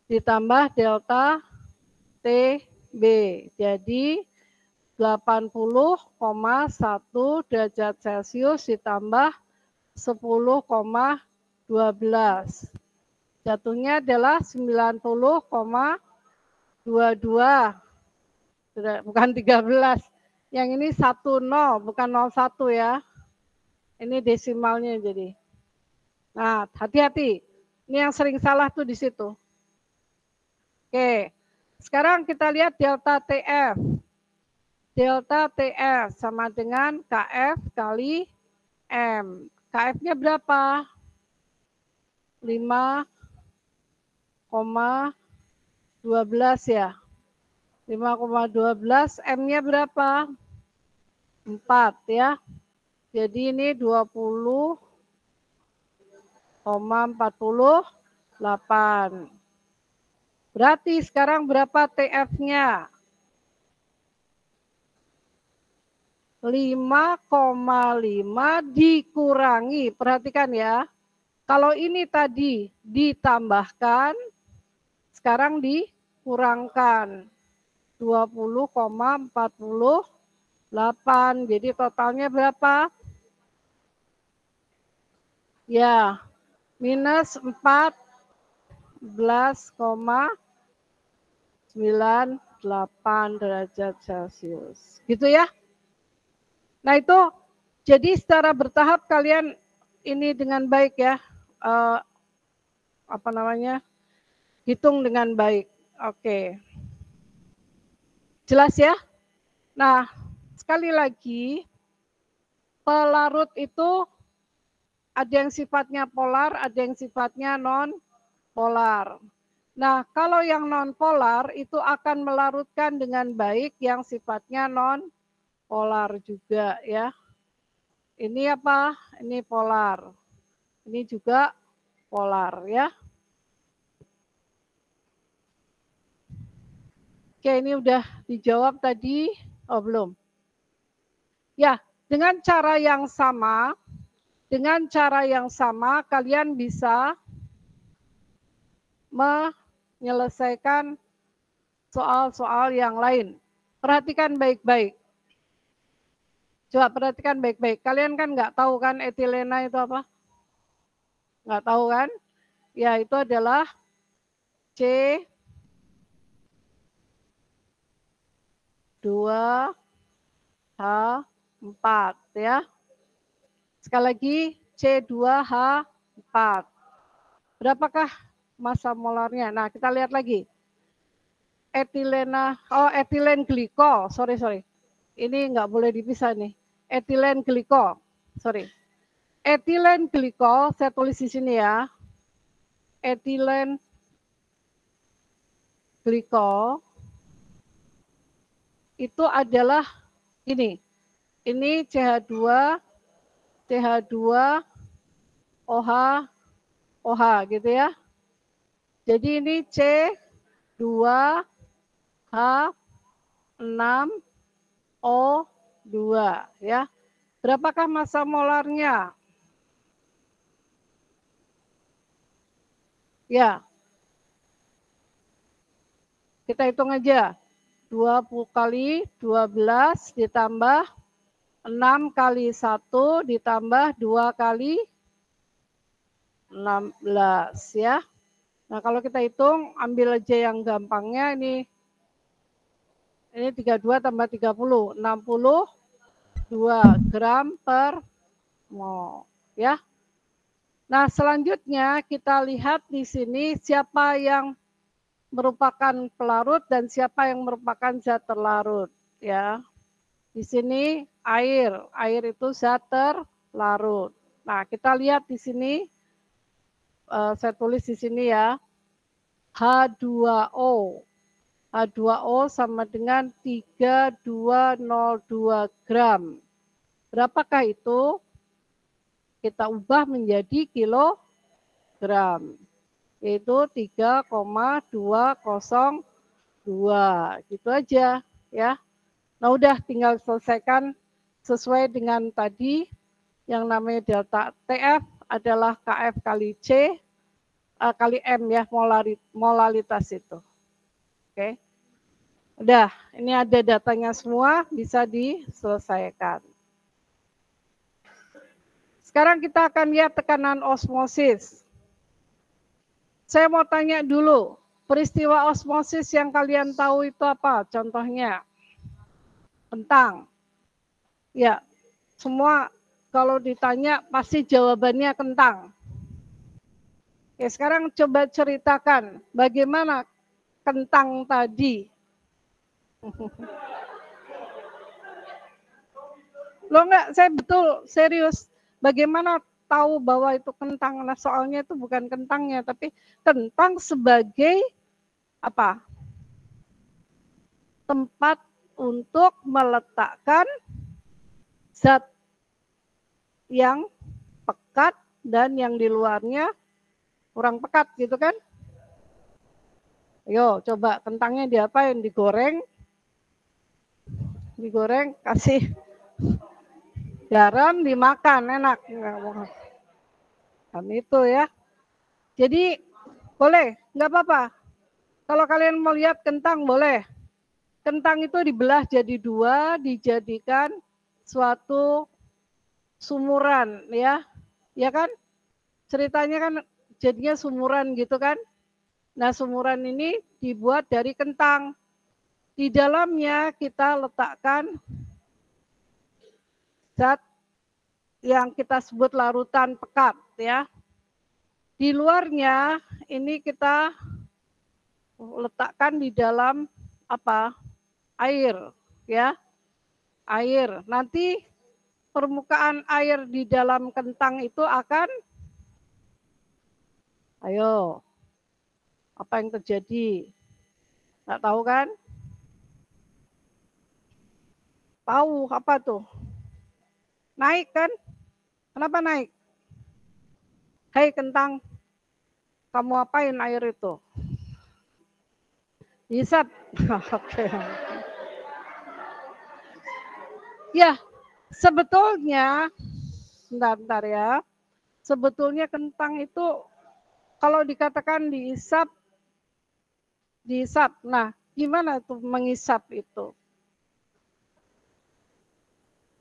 ditambah delta TB. Jadi 80,1 derajat Celcius ditambah 10,12. Jatuhnya adalah 90,22. Bukan 13. Yang ini 10, bukan 01 ya. Ini desimalnya jadi. Nah, hati-hati. Ini yang sering salah tuh di situ. Oke. Sekarang kita lihat delta TF. Delta TF sama dengan KF kali M. KF-nya berapa? 5,12 ya. 5,12, M-nya berapa? 4 ya. Jadi ini 20,48. Berarti sekarang berapa TF-nya? 5,5 dikurangi. Perhatikan ya. Kalau ini tadi ditambahkan, sekarang dikurangkan. 20,48. Jadi totalnya berapa? Ya, minus 14,98 derajat Celcius. Gitu ya. Nah itu, jadi secara bertahap kalian ini dengan baik ya. Hitung dengan baik. Oke. Jelas ya? Nah, sekali lagi, pelarut itu ada yang sifatnya polar, ada yang sifatnya non-polar. Nah, kalau yang non-polar itu akan melarutkan dengan baik yang sifatnya non-polar juga ya. Ini apa? Ini polar. Ini juga polar ya. Oke, ini udah dijawab tadi. Oh, belum. Ya, dengan cara yang sama, kalian bisa menyelesaikan soal-soal yang lain. Perhatikan baik-baik. Coba perhatikan baik-baik. Kalian kan nggak tahu kan etilena itu apa? Nggak tahu kan? Ya, itu adalah C2H4 ya. Sekali lagi C2H4. Berapakah massa molarnya? Nah, kita lihat lagi. Etilena, etilen glikol, sorry. Ini nggak boleh dipisah nih. Etilen glikol, sorry. Etilen glikol, saya tulis di sini ya. Etilen glikol itu adalah ini. Ini CH2OH gitu ya. Jadi ini C2H6O2 ya. Berapakah massa molarnya? Ya. Kita hitung aja. 20 kali 12 ditambah 6 kali 1 ditambah 2 kali 16 ya. Nah, kalau kita hitung, ambil aja yang gampangnya ini 32 tambah 30, 62 gram per mol ya. Nah, selanjutnya kita lihat di sini siapa yang merupakan pelarut dan siapa yang merupakan zat terlarut ya. Di sini air itu zat terlarut. Nah, kita lihat di sini, saya tulis di sini ya, H2O. H2O sama dengan 3202 gram. Berapakah itu? Kita ubah menjadi kilogram. Yaitu 3,202. Gitu aja ya. Nah, udah tinggal selesaikan sesuai dengan tadi yang namanya delta TF adalah KF kali C kali M ya, molalitas itu. Oke. Udah, ini ada datanya semua, bisa diselesaikan. Sekarang kita akan lihat tekanan osmosis. Saya mau tanya dulu, peristiwa osmosis yang kalian tahu itu apa? Contohnya, kentang. Ya, semua kalau ditanya pasti jawabannya kentang. Oke, sekarang coba ceritakan bagaimana kentang tadi. Lo enggak, saya betul serius. Bagaimana tahu bahwa itu kentang? Nah, soalnya itu bukan kentangnya, tapi kentang sebagai apa? Tempat untuk meletakkan zat yang pekat dan yang di luarnya kurang pekat gitu kan? Ayo coba kentangnya diapain? Digoreng, kasih garam, dimakan, enak. Kan itu ya. Jadi boleh, nggak apa-apa. Kalau kalian mau lihat kentang boleh. Kentang itu dibelah jadi dua, dijadikan suatu sumuran ya. Ya kan? Ceritanya kan jadinya sumuran gitu kan. Nah, sumuran ini dibuat dari kentang. Di dalamnya kita letakkan zat yang kita sebut larutan pekat ya. Di luarnya ini kita letakkan di dalam apa? Air ya. Air. Nanti permukaan air di dalam kentang itu akan ayo apa yang terjadi? Nggak tahu kan? Tahu apa tuh? Naik kan? Kenapa naik? Hei kentang, kamu apain air itu? Hisap. Oke. Ya, sebetulnya, bentar ya. Sebetulnya kentang itu kalau dikatakan dihisap. Nah, gimana tuh menghisap itu?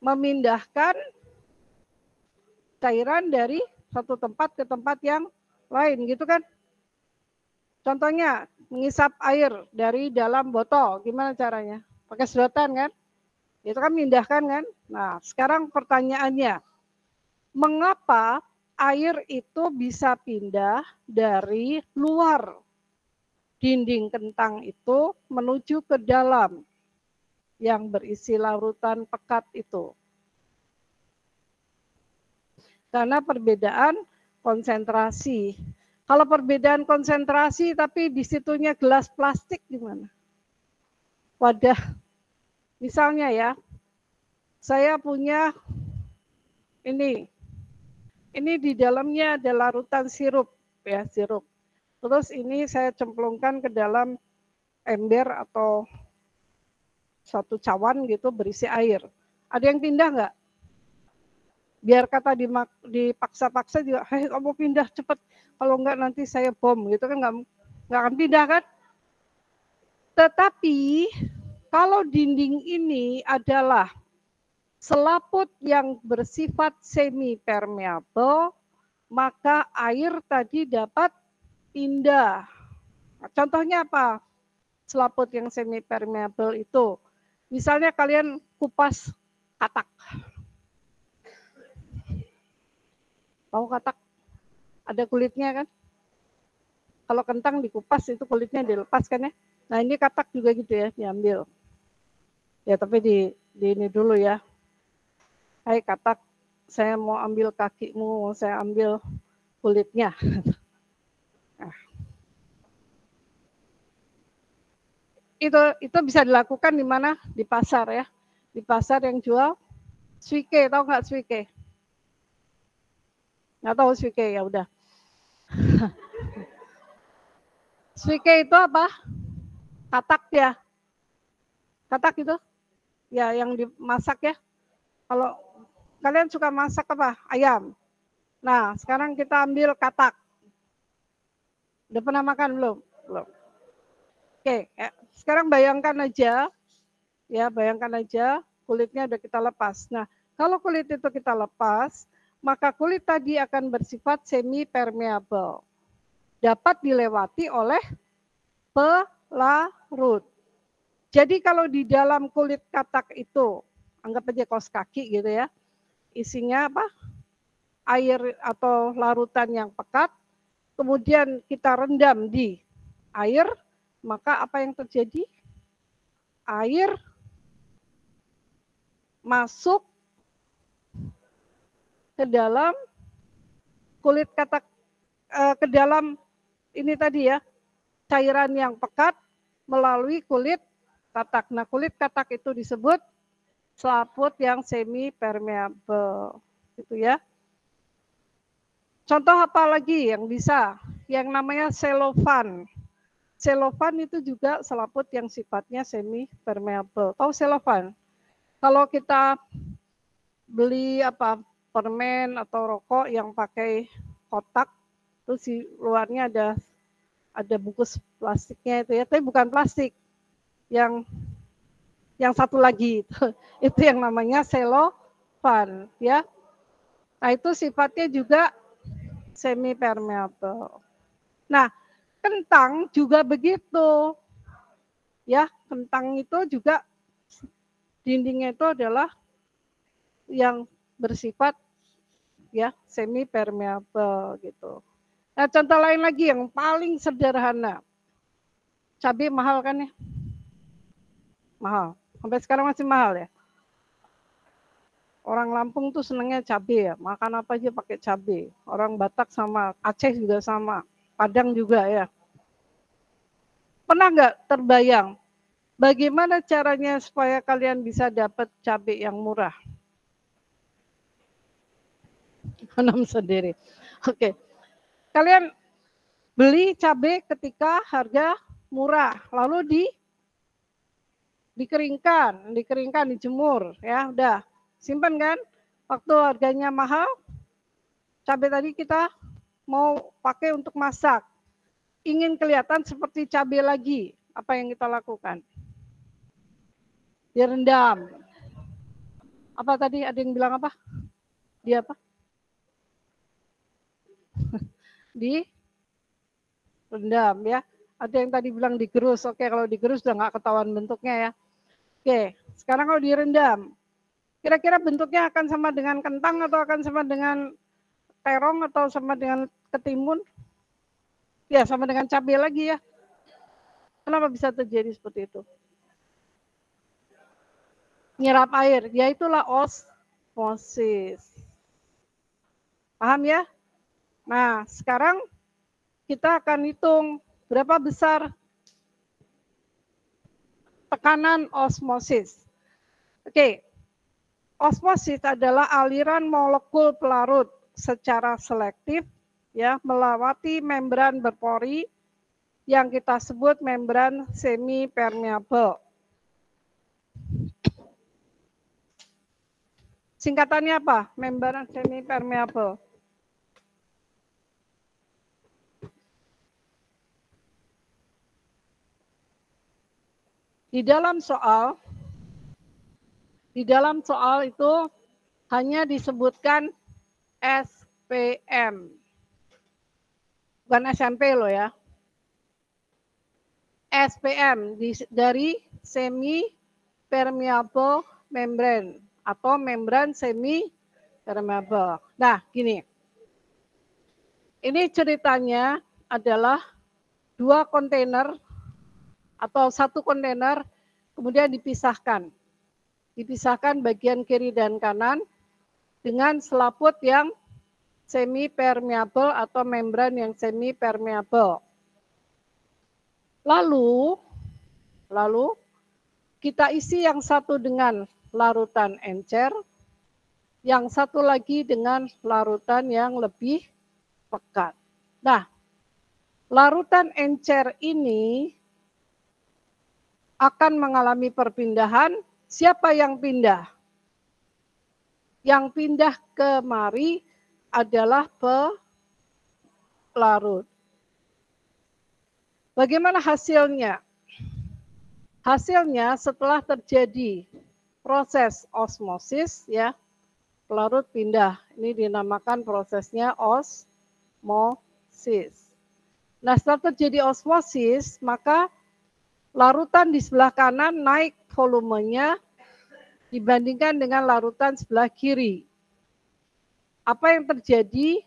Memindahkan cairan dari satu tempat ke tempat yang lain, gitu kan? Contohnya, menghisap air dari dalam botol, gimana caranya? Pakai sedotan kan? Itu kan memindahkan kan? Nah, sekarang pertanyaannya, mengapa air itu bisa pindah dari luar dinding kentang itu menuju ke dalam yang berisi larutan pekat itu? Karena perbedaan konsentrasi. Kalau perbedaan konsentrasi tapi di situnya gelas plastik gimana? Wadah, misalnya ya, saya punya ini di dalamnya ada larutan sirup ya, sirup. Terus ini saya cemplungkan ke dalam ember atau satu cawan gitu berisi air. Ada yang pindah nggak? Biar kata dipaksa-paksa juga, hei kamu pindah cepet. Kalau nggak nanti saya bom gitu kan, nggak akan pindah kan? Tetapi kalau dinding ini adalah selaput yang bersifat semi permeable, maka air tadi dapat pindah. Contohnya apa? Selaput yang semi permeable itu. Misalnya kalian kupas katak. Tahu katak? Ada kulitnya kan? Kalau kentang dikupas itu kulitnya dilepas kan ya? Nah ini katak juga gitu ya, diambil. Ya tapi di ini dulu ya. Hai katak, saya mau ambil kakimu, saya ambil kulitnya. Nah. Itu bisa dilakukan di mana? Di pasar ya. Di pasar yang jual suike, tahu nggak suike? Nggak tahu suike, ya udah. Suike itu apa? Katak ya. Katak itu? Ya yang dimasak ya. Kalau kalian suka masak apa? Ayam. Nah, sekarang kita ambil katak. Udah pernah makan belum? Belum. Oke, sekarang bayangkan aja, ya bayangkan aja kulitnya udah kita lepas. Nah, kalau kulit itu kita lepas, maka kulit tadi akan bersifat semi permeable. Dapat dilewati oleh pelarut. Jadi kalau di dalam kulit katak itu, anggap aja kaos kaki gitu ya, isinya apa? Air atau larutan yang pekat, kemudian kita rendam di air, maka apa yang terjadi? Air masuk ke dalam kulit katak, ke dalam ini tadi ya, cairan yang pekat melalui kulit katak. Nah, kulit katak itu disebut selaput yang semi permeable, gitu ya. Contoh apa lagi yang bisa? Yang namanya selofan. Selofan itu juga selaput yang sifatnya semi permeable. Tahu selofan? Kalau kita beli apa permen atau rokok yang pakai kotak, terus di luarnya ada bungkus plastiknya itu ya, tapi bukan plastik. Yang satu lagi itu yang namanya selofan ya. Nah, itu sifatnya juga semi permeable. Nah, kentang juga begitu. Ya, kentang itu juga dindingnya itu adalah yang bersifat ya semi permeable gitu. Nah, contoh lain lagi yang paling sederhana. Cabai mahal kan ya? Mahal. Sampai sekarang masih mahal ya. Orang Lampung tuh senengnya cabai ya, makan apa aja pakai cabai. Orang Batak sama, Aceh juga sama, Padang juga ya. Pernah nggak terbayang bagaimana caranya supaya kalian bisa dapat cabai yang murah? Tanam sendiri. Oke. Kalian beli cabai ketika harga murah, lalu dikeringkan, dijemur, ya udah simpan kan. Waktu harganya mahal, cabai tadi kita mau pakai untuk masak, ingin kelihatan seperti cabai lagi, apa yang kita lakukan? Direndam. Apa tadi ada yang bilang apa? Dia apa? Direndam ya. Ada yang tadi bilang digerus. Oke, kalau digerus udah nggak ketahuan bentuknya ya. Oke, sekarang kalau direndam, kira-kira bentuknya akan sama dengan kentang atau akan sama dengan terong atau sama dengan ketimun? Ya, sama dengan cabai lagi ya. Kenapa bisa terjadi seperti itu? Nyerap air, ya itulah osmosis. Paham ya? Nah, sekarang kita akan hitung berapa besar tekanan osmosis. Oke, osmosis adalah aliran molekul pelarut secara selektif ya melewati membran berpori yang kita sebut membran semi permeable. Singkatannya apa? Membran semi permeable. Di dalam soal itu hanya disebutkan SPM. Bukan SMP loh ya. SPM dari semi permeable membrane atau membran semi permeable. Nah, gini. Ini ceritanya adalah 2 kontainer atau 1 kontainer kemudian dipisahkan. Dipisahkan bagian kiri dan kanan dengan selaput yang semi permeable atau membran yang semi permeable. Lalu kita isi yang satu dengan larutan encer, yang satu lagi dengan larutan yang lebih pekat. Nah, larutan encer ini akan mengalami perpindahan. Siapa yang pindah? Yang pindah kemari adalah pelarut. Bagaimana hasilnya? Hasilnya setelah terjadi proses osmosis ya, pelarut pindah. Ini dinamakan prosesnya osmosis. Nah, setelah terjadi osmosis, maka larutan di sebelah kanan naik volumenya dibandingkan dengan larutan sebelah kiri. Apa yang terjadi?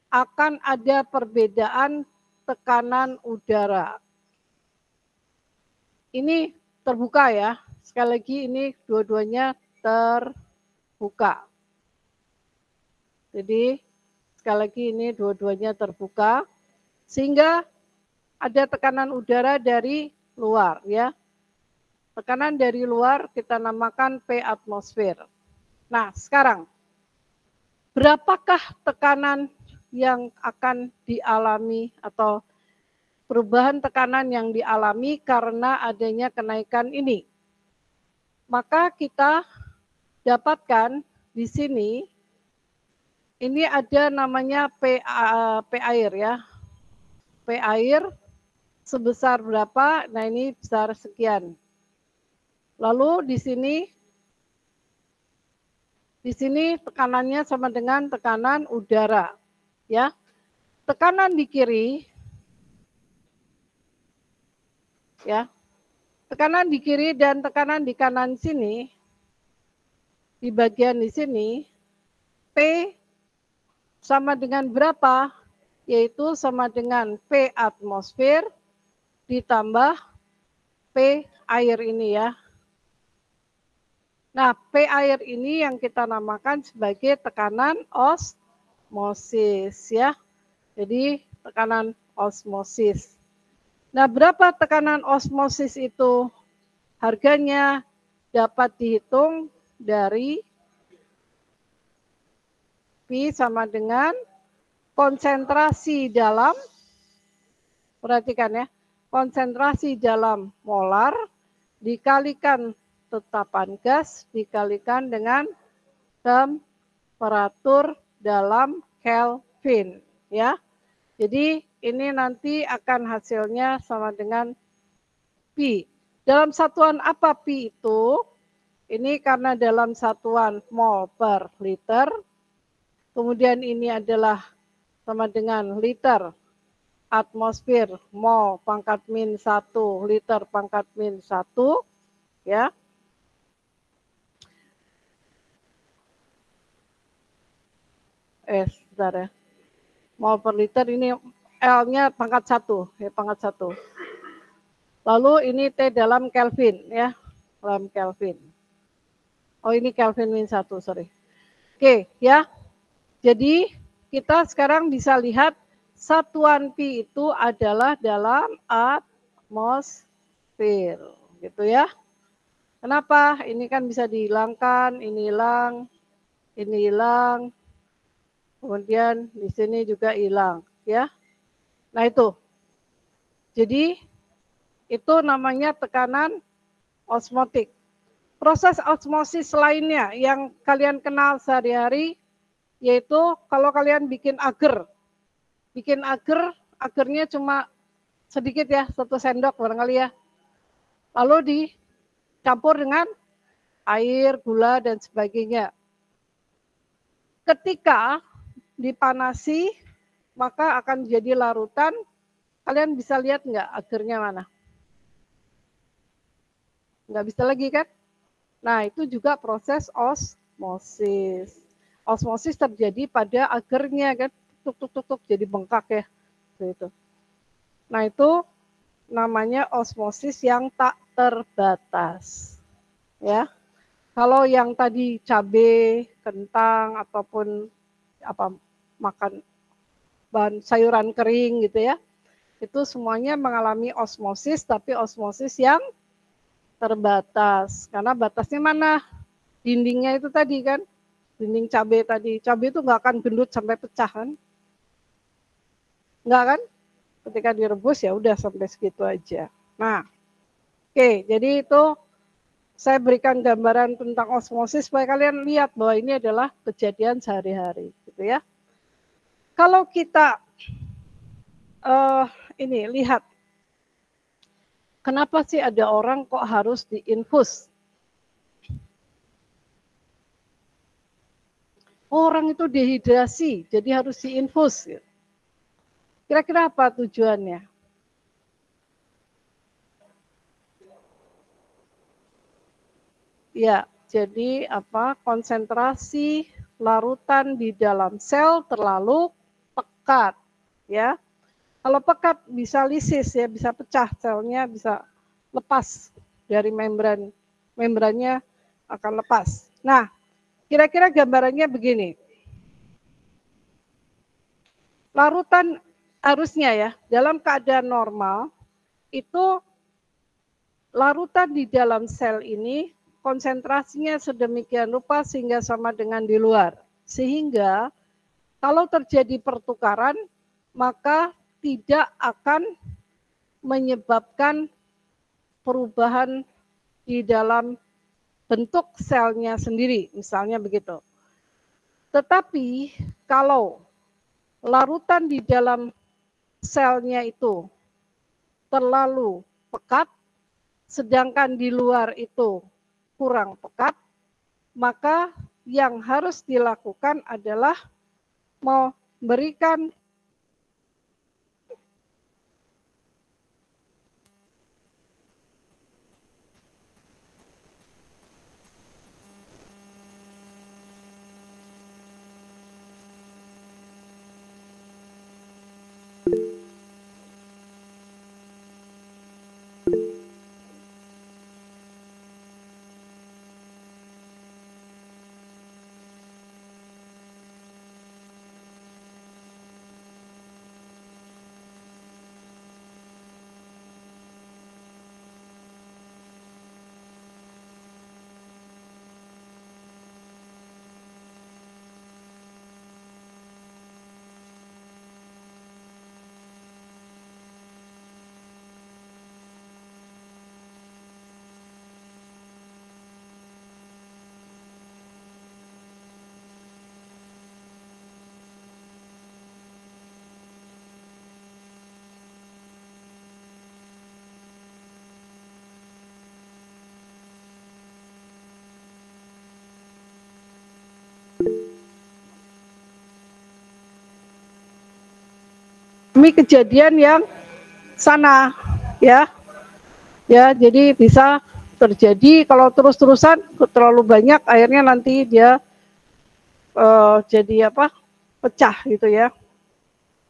Akan ada perbedaan tekanan udara. Ini terbuka ya. Sekali lagi ini dua-duanya terbuka. Jadi sekali lagi ini dua-duanya terbuka sehingga ada tekanan udara dari luar ya. Tekanan dari luar kita namakan P atmosfer. Nah, sekarang berapakah tekanan yang akan dialami atau perubahan tekanan yang dialami karena adanya kenaikan ini? Maka kita dapatkan di sini ini ada namanya P air ya. P air sebesar berapa? Nah, ini besar sekian. Lalu di sini tekanannya sama dengan tekanan udara, ya. Tekanan di kiri, ya. Tekanan di kiri dan tekanan di kanan sini, di bagian di sini, P sama dengan berapa? Yaitu sama dengan P atmosfer ditambah P air ini ya. Nah, P air ini yang kita namakan sebagai tekanan osmosis ya. Jadi tekanan osmosis. Nah, berapa tekanan osmosis itu? Harganya dapat dihitung dari P sama dengan konsentrasi dalam, perhatikan ya, konsentrasi dalam molar dikalikan tetapan gas dikalikan dengan temperatur dalam Kelvin ya. Jadi ini nanti akan hasilnya sama dengan Pi. Dalam satuan apa Pi itu? Ini karena dalam satuan mol per liter. Kemudian ini adalah sama dengan liter atmosfer mol pangkat min 1 liter pangkat min 1 ya. Sebentar ya. Mol per liter ini L-nya pangkat 1 ya, pangkat 1. Lalu ini T dalam Kelvin ya, dalam Kelvin. Oh, ini Kelvin min 1, sorry. Oke ya. Jadi kita sekarang bisa lihat satuan Pi itu adalah dalam atmosfer gitu ya. Kenapa? Ini kan bisa dihilangkan, ini hilang, ini hilang. Kemudian di sini juga hilang, ya. Nah itu. Jadi itu namanya tekanan osmotik. Proses osmosis lainnya yang kalian kenal sehari-hari yaitu kalau kalian bikin agar. Bikin agar, agarnya cuma sedikit ya, 1 sendok barangkali ya. Lalu dicampur dengan air, gula dan sebagainya. Ketika dipanasi maka akan jadi larutan. Kalian bisa lihat nggak agarnya mana? Nggak bisa lagi kan? Nah itu juga proses osmosis. Osmosis terjadi pada agarnya kan, tuk jadi bengkak ya. Gitu. Nah itu namanya osmosis yang tak terbatas. Ya. Kalau yang tadi cabai, kentang ataupun apa makan bahan sayuran kering gitu ya, itu semuanya mengalami osmosis, tapi osmosis yang terbatas. Karena batasnya mana? Dindingnya itu tadi kan, dinding cabai tadi. Cabai itu nggak akan gendut sampai pecah kan? Nggak kan? Ketika direbus ya udah sampai segitu aja. Nah, oke, jadi itu saya berikan gambaran tentang osmosis supaya kalian lihat bahwa ini adalah kejadian sehari-hari, gitu ya. Kalau kita ini lihat, kenapa sih ada orang kok harus diinfus? Orang itu dehidrasi, jadi harus diinfus. Kira-kira apa tujuannya? Ya, jadi apa? Konsentrasi larutan di dalam sel terlalu pekat, ya. Kalau pekat bisa lisis ya, bisa pecah selnya, bisa lepas dari membran, membrannya akan lepas. Nah, kira-kira gambarannya begini. Larutan harusnya ya, dalam keadaan normal itu larutan di dalam sel ini konsentrasinya sedemikian rupa sehingga sama dengan di luar. Sehingga kalau terjadi pertukaran, maka tidak akan menyebabkan perubahan di dalam bentuk selnya sendiri, misalnya begitu. Tetapi kalau larutan di dalam selnya itu terlalu pekat, sedangkan di luar itu kurang pekat, maka yang harus dilakukan adalah memberikan demi kejadian yang sana, ya. Ya, jadi bisa terjadi kalau terus-terusan terlalu banyak, akhirnya nanti dia jadi apa? Pecah gitu ya.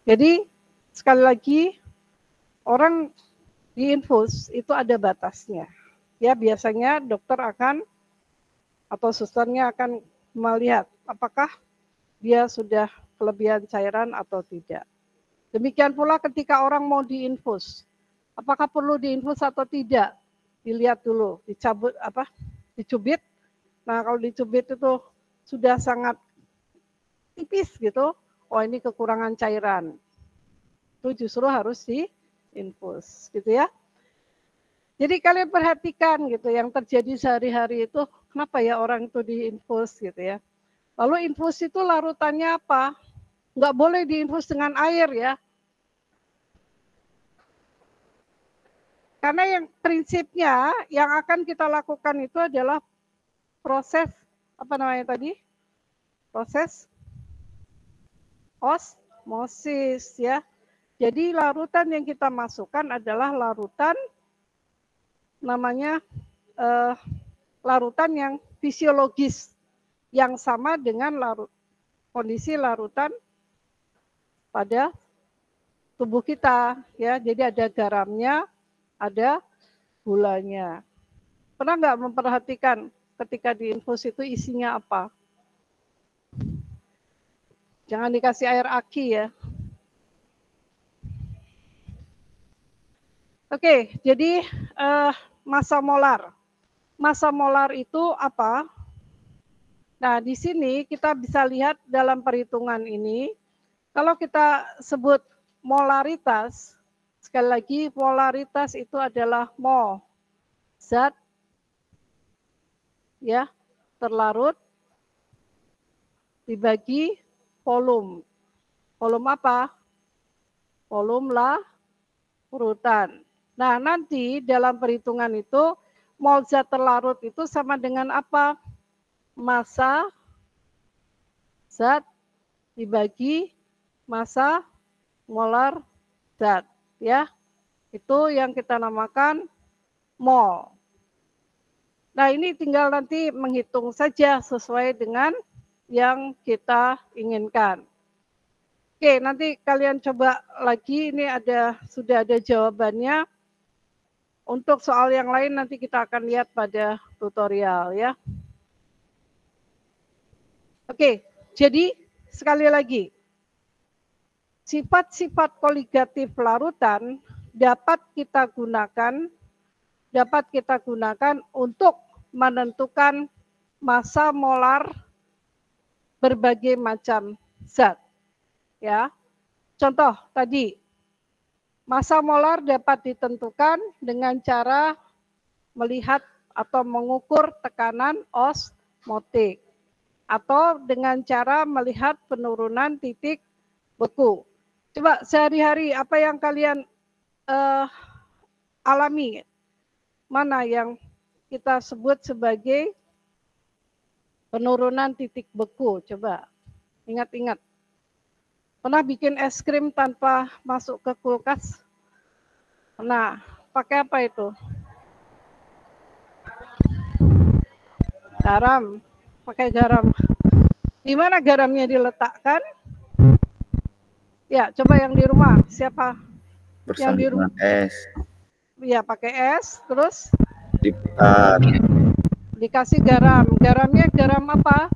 Jadi sekali lagi orang diinfus itu ada batasnya. Ya, biasanya dokter akan atau susternya akan melihat apakah dia sudah kelebihan cairan atau tidak. Demikian pula ketika orang mau diinfus, apakah perlu diinfus atau tidak? Dilihat dulu, dicabut apa? Dicubit. Nah, kalau dicubit itu sudah sangat tipis gitu, oh ini kekurangan cairan. Itu justru harus diinfus, gitu ya. Jadi kalian perhatikan gitu yang terjadi sehari-hari itu, kenapa ya orang itu diinfus gitu ya. Lalu infus itu larutannya apa? Nggak boleh diinfus dengan air ya. Karena yang prinsipnya yang akan kita lakukan itu adalah proses apa namanya tadi? Proses osmosis ya. Jadi larutan yang kita masukkan adalah larutan namanya larutan yang fisiologis yang sama dengan kondisi larutan pada tubuh kita ya. Jadi ada garamnya, ada gulanya. Pernah nggak memperhatikan ketika diinfus itu isinya apa? Jangan dikasih air aki ya. Oke, jadi massa molar. Massa molar itu apa? Nah, di sini kita bisa lihat dalam perhitungan ini, kalau kita sebut molaritas, sekali lagi molaritas itu adalah mol, zat ya terlarut dibagi volume. Volume apa? Volume larutan. Nah, nanti dalam perhitungan itu mol zat terlarut itu sama dengan apa? Massa zat dibagi massa molar zat, ya. Itu yang kita namakan mol. Nah, ini tinggal nanti menghitung saja sesuai dengan yang kita inginkan. Oke, nanti kalian coba lagi, ini sudah ada jawabannya. Untuk soal yang lain nanti kita akan lihat pada tutorial ya. Oke, jadi sekali lagi, sifat-sifat koligatif larutan dapat kita gunakan untuk menentukan massa molar berbagai macam zat. Ya, contoh tadi, massa molar dapat ditentukan dengan cara melihat atau mengukur tekanan osmotik atau dengan cara melihat penurunan titik beku. Coba sehari-hari apa yang kalian alami? Mana yang kita sebut sebagai penurunan titik beku? Coba ingat-ingat. Pernah bikin es krim tanpa masuk ke kulkas? Nah, pakai apa itu? Garam, pakai garam. Di mana garamnya diletakkan? Ya, coba yang di rumah, siapa? Bersama yang di rumah es. Ya, pakai es, terus diputar. Dikasih garam. Garamnya garam apa?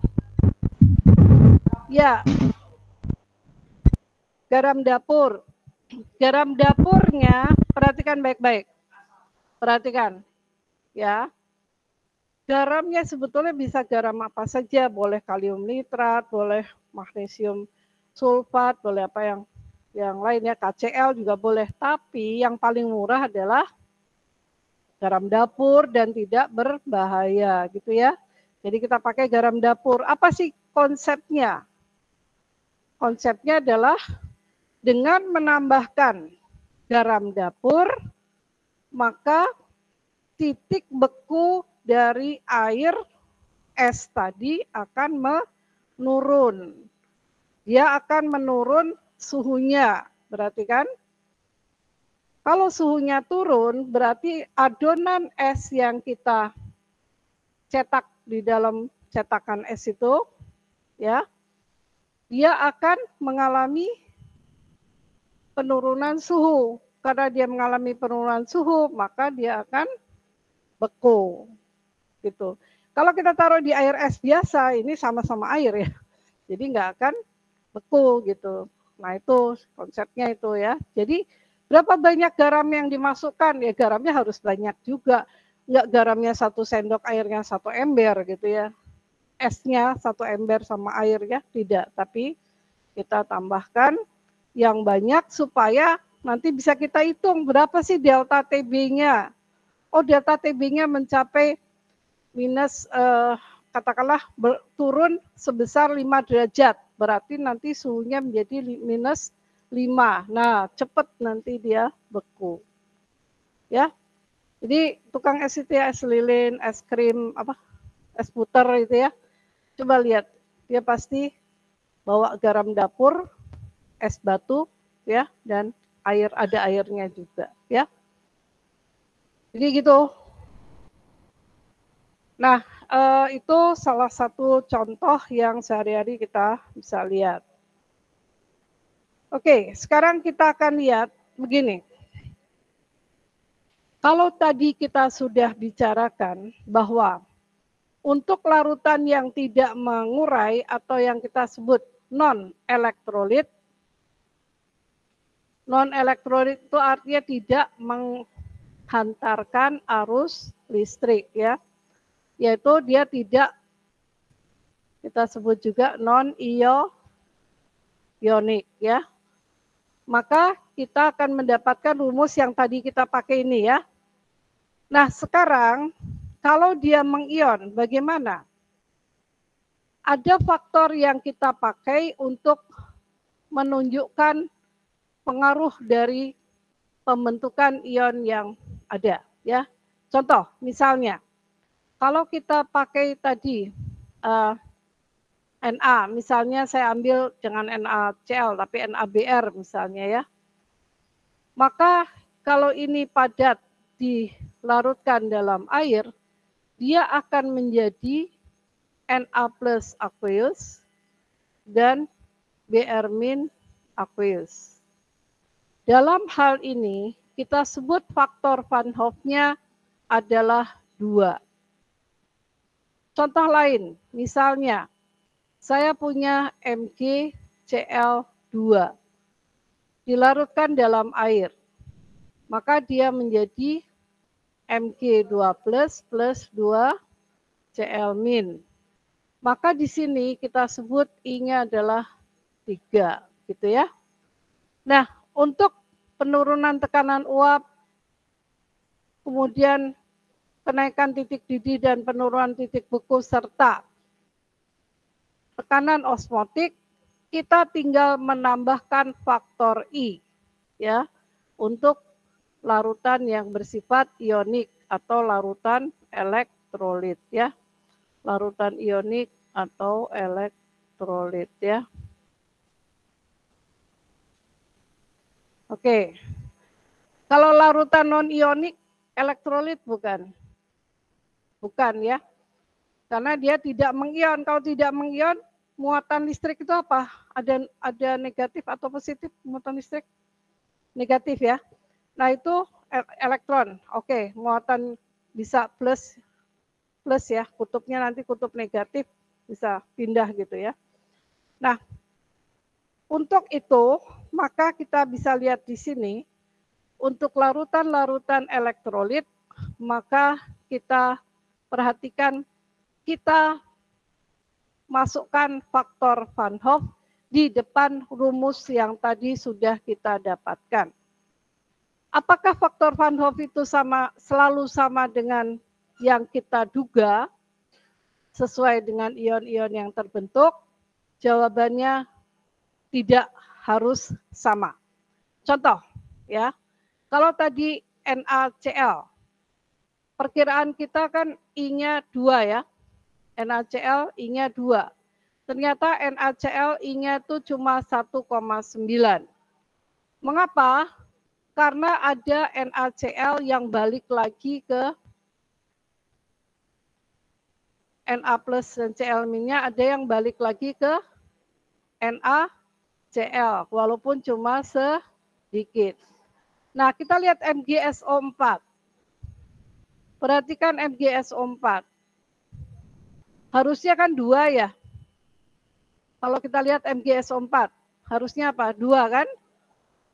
Ya, garam dapur. Garam dapurnya, perhatikan baik-baik. Perhatikan, ya. Garamnya sebetulnya bisa garam apa saja, boleh kalium nitrat, boleh magnesium sulfat, boleh apa yang lainnya, KCl juga boleh. Tapi yang paling murah adalah garam dapur dan tidak berbahaya, gitu ya. Jadi kita pakai garam dapur. Apa sih konsepnya? Konsepnya adalah dengan menambahkan garam dapur, maka titik beku dari air es tadi akan menurun. Dia akan menurun suhunya, berarti kan? Kalau suhunya turun, berarti adonan es yang kita cetak di dalam cetakan es itu, ya, dia akan mengalami penurunan suhu. Karena dia mengalami penurunan suhu, maka dia akan beku. Gitu. Kalau kita taruh di air es biasa, ini sama-sama air ya. Jadi nggak akan beku gitu. Nah itu konsepnya itu ya. Jadi berapa banyak garam yang dimasukkan? Ya garamnya harus banyak juga. Nggak garamnya 1 sendok, airnya 1 ember gitu ya. Esnya 1 ember sama air ya, tidak. Tapi kita tambahkan yang banyak supaya nanti bisa kita hitung berapa sih delta TB-nya. Oh delta TB-nya mencapai minus katakanlah turun sebesar 5 derajat. Berarti nanti suhunya menjadi minus 5. Nah, cepat nanti dia beku. Ya. Jadi tukang es itu ya, es lilin, es krim, es puter itu ya. Coba lihat, dia pasti bawa garam dapur, es batu ya, dan ada airnya juga ya. Jadi gitu. Nah, itu salah satu contoh yang sehari-hari kita bisa lihat. Oke, sekarang kita akan lihat begini. Kalau tadi kita sudah bicarakan bahwa untuk larutan yang tidak mengurai atau yang kita sebut non-elektrolit itu artinya tidak menghantarkan arus listrik ya. Yaitu dia tidak, kita sebut juga non-ionik ya. Maka kita akan mendapatkan rumus yang tadi kita pakai ini ya. Nah sekarang kalau dia mengion bagaimana? Ada faktor yang kita pakai untuk menunjukkan pengaruh dari pembentukan ion yang ada ya. Contoh misalnya kalau kita pakai tadi Na, misalnya saya ambil jangan NaCl tapi NaBr misalnya ya. Maka kalau ini padat dilarutkan dalam air, dia akan menjadi Na plus aqueous dan Br min aqueous. Dalam hal ini, kita sebut faktor Van Hoff-nya adalah 2. Contoh lain, misalnya, saya punya MgCl2, dilarutkan dalam air, maka dia menjadi Mg2 plus 2 Cl min. Maka di sini kita sebut I-nya adalah 3, gitu ya. Nah, untuk penurunan tekanan uap, kemudian kenaikan titik didih dan penurunan titik beku serta tekanan osmotik, kita tinggal menambahkan faktor I ya untuk larutan yang bersifat ionik atau larutan elektrolit ya. Larutan ionik atau elektrolit ya. Oke. Kalau larutan non-ionik, elektrolit bukan? Bukan ya. Karena dia tidak mengion. Kalau tidak mengion, muatan listrik itu apa? Ada negatif atau positif muatan listrik? Negatif ya. Nah itu elektron. Oke, muatan bisa plus ya. Kutubnya nanti kutub negatif bisa pindah gitu ya. Nah, untuk itu maka kita bisa lihat di sini untuk larutan-larutan elektrolit maka kita perhatikan kita masukkan faktor Van Hoff di depan rumus yang tadi sudah kita dapatkan. Apakah faktor Van Hoff itu selalu sama dengan yang kita duga sesuai dengan ion-ion yang terbentuk? Jawabannya tidak harus sama. Contoh ya, kalau tadi NaCl, perkiraan kita kan I-nya 2 ya, NaCl I-nya 2. Ternyata NaCl I-nya itu cuma 1,9. Mengapa? Karena ada NaCl yang balik lagi ke Na plus dan Cl minnya ada yang balik lagi ke NaCl walaupun cuma sedikit. Nah, kita lihat MgSO4. Perhatikan MgSO4. Harusnya kan 2 ya. Kalau kita lihat MgSO4, harusnya apa? 2 kan?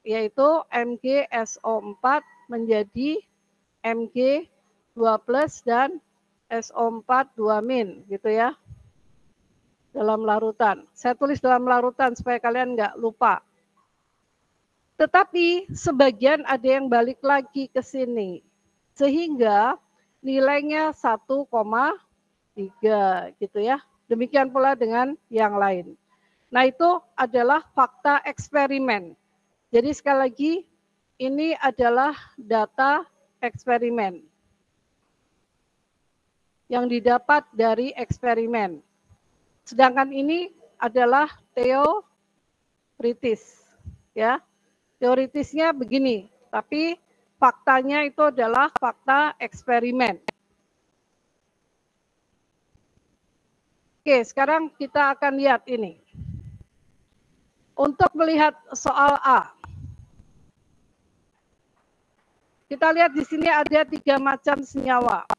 Yaitu MgSO4 menjadi Mg2 plus dan SO4 2 min gitu ya. Dalam larutan. Saya tulis dalam larutan supaya kalian nggak lupa. Tetapi sebagian ada yang balik lagi ke sini. Sehingga nilainya 1,3 gitu ya. Demikian pula dengan yang lain. Nah itu adalah fakta eksperimen. Jadi sekali lagi ini adalah data eksperimen yang didapat dari eksperimen. Sedangkan ini adalah teoritis ya. Teoritisnya begini, tapi faktanya itu adalah fakta eksperimen. Oke, sekarang kita akan lihat ini. Untuk melihat soal A. Kita lihat di sini ada 3 macam senyawa.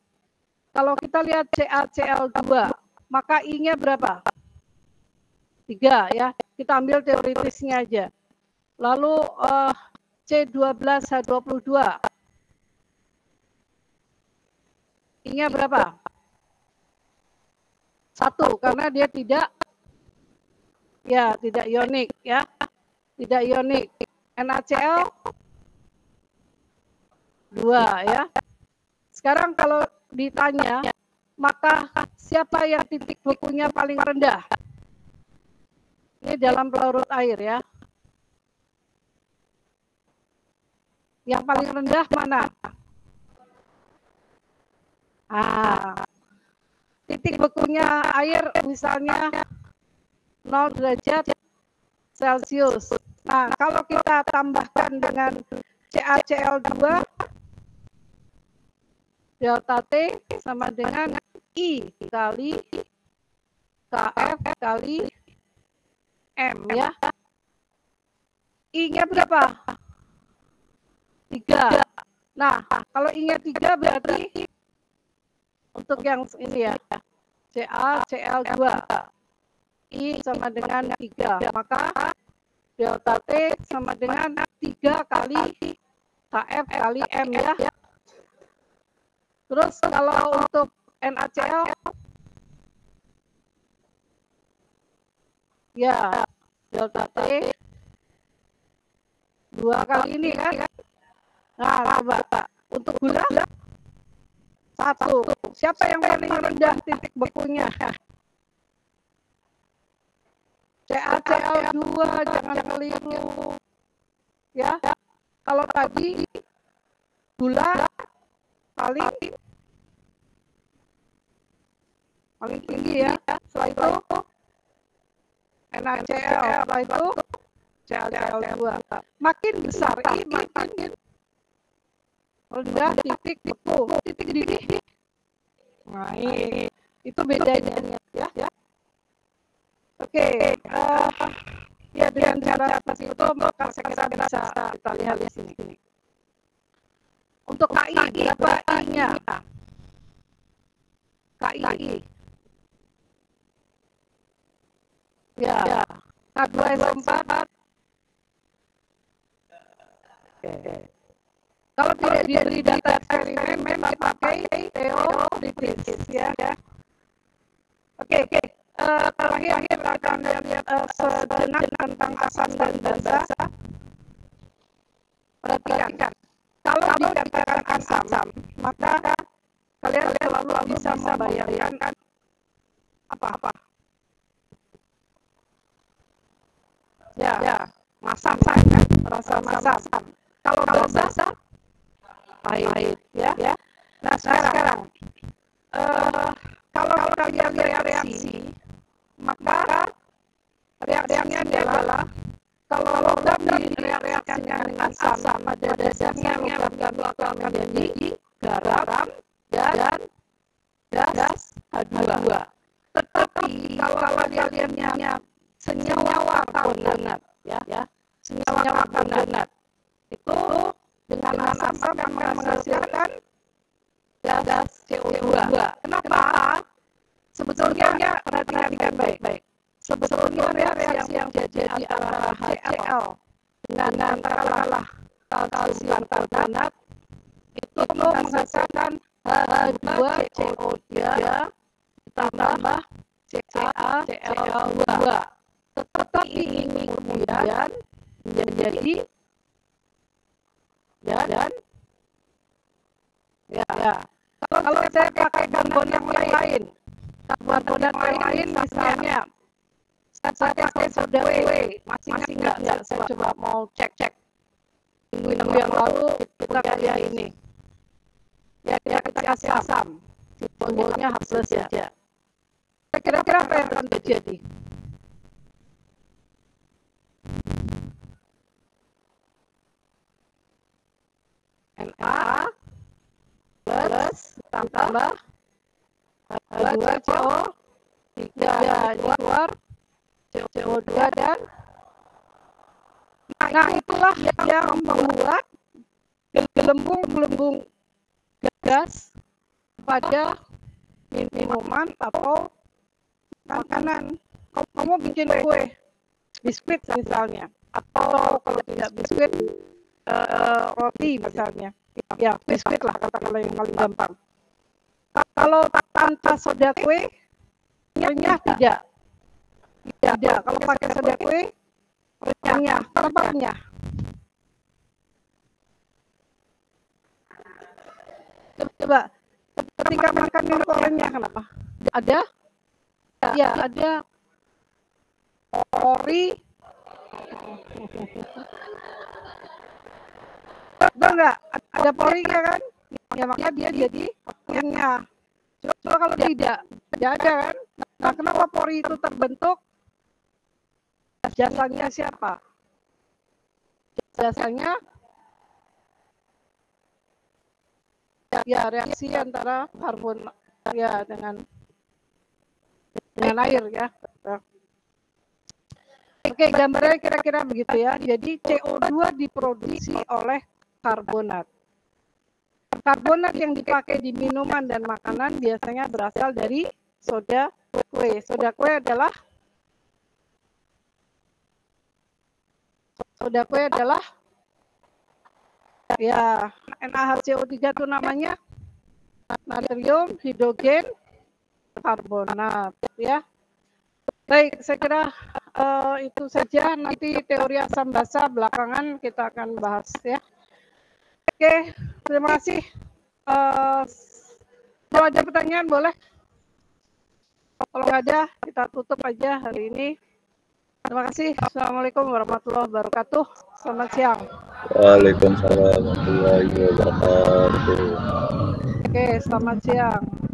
Kalau kita lihat CaCl2, maka I-nya berapa? 3 ya. Kita ambil teoritisnya aja. Lalu C12H22. I-nya berapa? 1 karena dia tidak ionik ya. Tidak ionik. NaCl 2 ya. Sekarang kalau ditanya, maka siapa yang titik bekunya paling rendah? Ini dalam pelarut air ya. Yang paling rendah mana? Titik bekunya air misalnya 0 derajat Celcius. Nah, kalau kita tambahkan dengan CaCl2, delta T sama dengan I kali Kf kali M ya. I-nya berapa? 3. Nah, kalau I-nya 3 berarti untuk yang ini ya, CaCl2. I sama dengan 3. Maka delta T sama dengan 3 kali Kf kali M ya. Terus kalau untuk NaCl, ya delta T 2 kali ini kan. Nah, coba untuk gula 1. Siapa yang paling rendah titik bekunya? CaCl2, jangan keliru. Ya. Kalau tadi gula paling tinggi ya. Setelah itu NaCl, setelah itu CaCl2. Makin besar I, makin rendah titik beku. Titik didih naik. Itu bedanya ya. Oke, ya dengan cara seperti itu maka saya kira bisa kita lihat di sini. Untuk KI berapa I-nya? KI. Ya, K2SO4. Kalau tidak diberi data eksperimen, memang pakai teoritis ya. Oke. Terakhir kita akan lihat sejenak tentang asam dan basa. Perhatikan, kalau dikatakan asam, maka kalian selalu bisa membayangkan apa? Ya, masam kan, rasa masam. Kalau basa, pahit ya. Nah sekarang, kalau kalian reaksi, maka reaksinya adalah kalau logam direaksikan dengan asam, pada dasarnya logam akan menjadi garam dan gas H2. Tetapi kalau kalian senyawa karbonat ya, senyawa karbonat itu dengan asam akan menghasilkan gas CO2. Kenapa? Sebetulnya perhatikan baik-baik. Sebetulnya reaksi yang terjadi antara HCl dengan katakanlah kalsium karbonat itu menghasilkan H2CO3 ditambah CaCl2. Tetapi ini kemudian menjadi kalau saya pakai karbonat yang lain, karbonat lain misalnya saya pakai soda W, masih enggak? Saya coba mau cek minggu yang lalu kita kayak ini ya, kita kasih asam, simbolnya H+ ya. Kira-kira apa yang akan terjadi? Na plus tambah H2CO3 ini keluar CO2 dan nah itulah yang membuat gelembung gas pada minuman atau makanan. Kamu bikin kue biskuit misalnya, atau kalau tidak biskuit roti misalnya, ya biskuit lah katakanlah yang paling gampang. Kalau tanpa soda kue, tidak. Kalau pakai soda kue, renyah. Kenapa renyah? Coba, ketika makan ini kok renyah, kenapa? Ada? Ya, ada ori. nggak? Ada porinya kan? Ya makanya dia jadi organnya. Coba kalau tidak ada kan? Nah, kenapa pori itu terbentuk? Jasanya siapa? Jasanya ya reaksi antara karbon ya dengan air ya. Oke, gambarnya kira-kira begitu ya. Jadi CO2 diproduksi oleh karbonat. Karbonat yang dipakai di minuman dan makanan biasanya berasal dari soda kue. Soda kue adalah ya NaHCO3 itu namanya natrium hidrogen karbonat ya. Baik, saya kira itu saja. Nanti teori asam basa belakangan kita akan bahas ya. Oke, terima kasih. Kalau ada pertanyaan boleh. Kalau nggak ada, kita tutup aja hari ini. Terima kasih. Assalamualaikum warahmatullahi wabarakatuh. Selamat siang. Waalaikumsalam warahmatullahi wabarakatuh. Oke, selamat siang.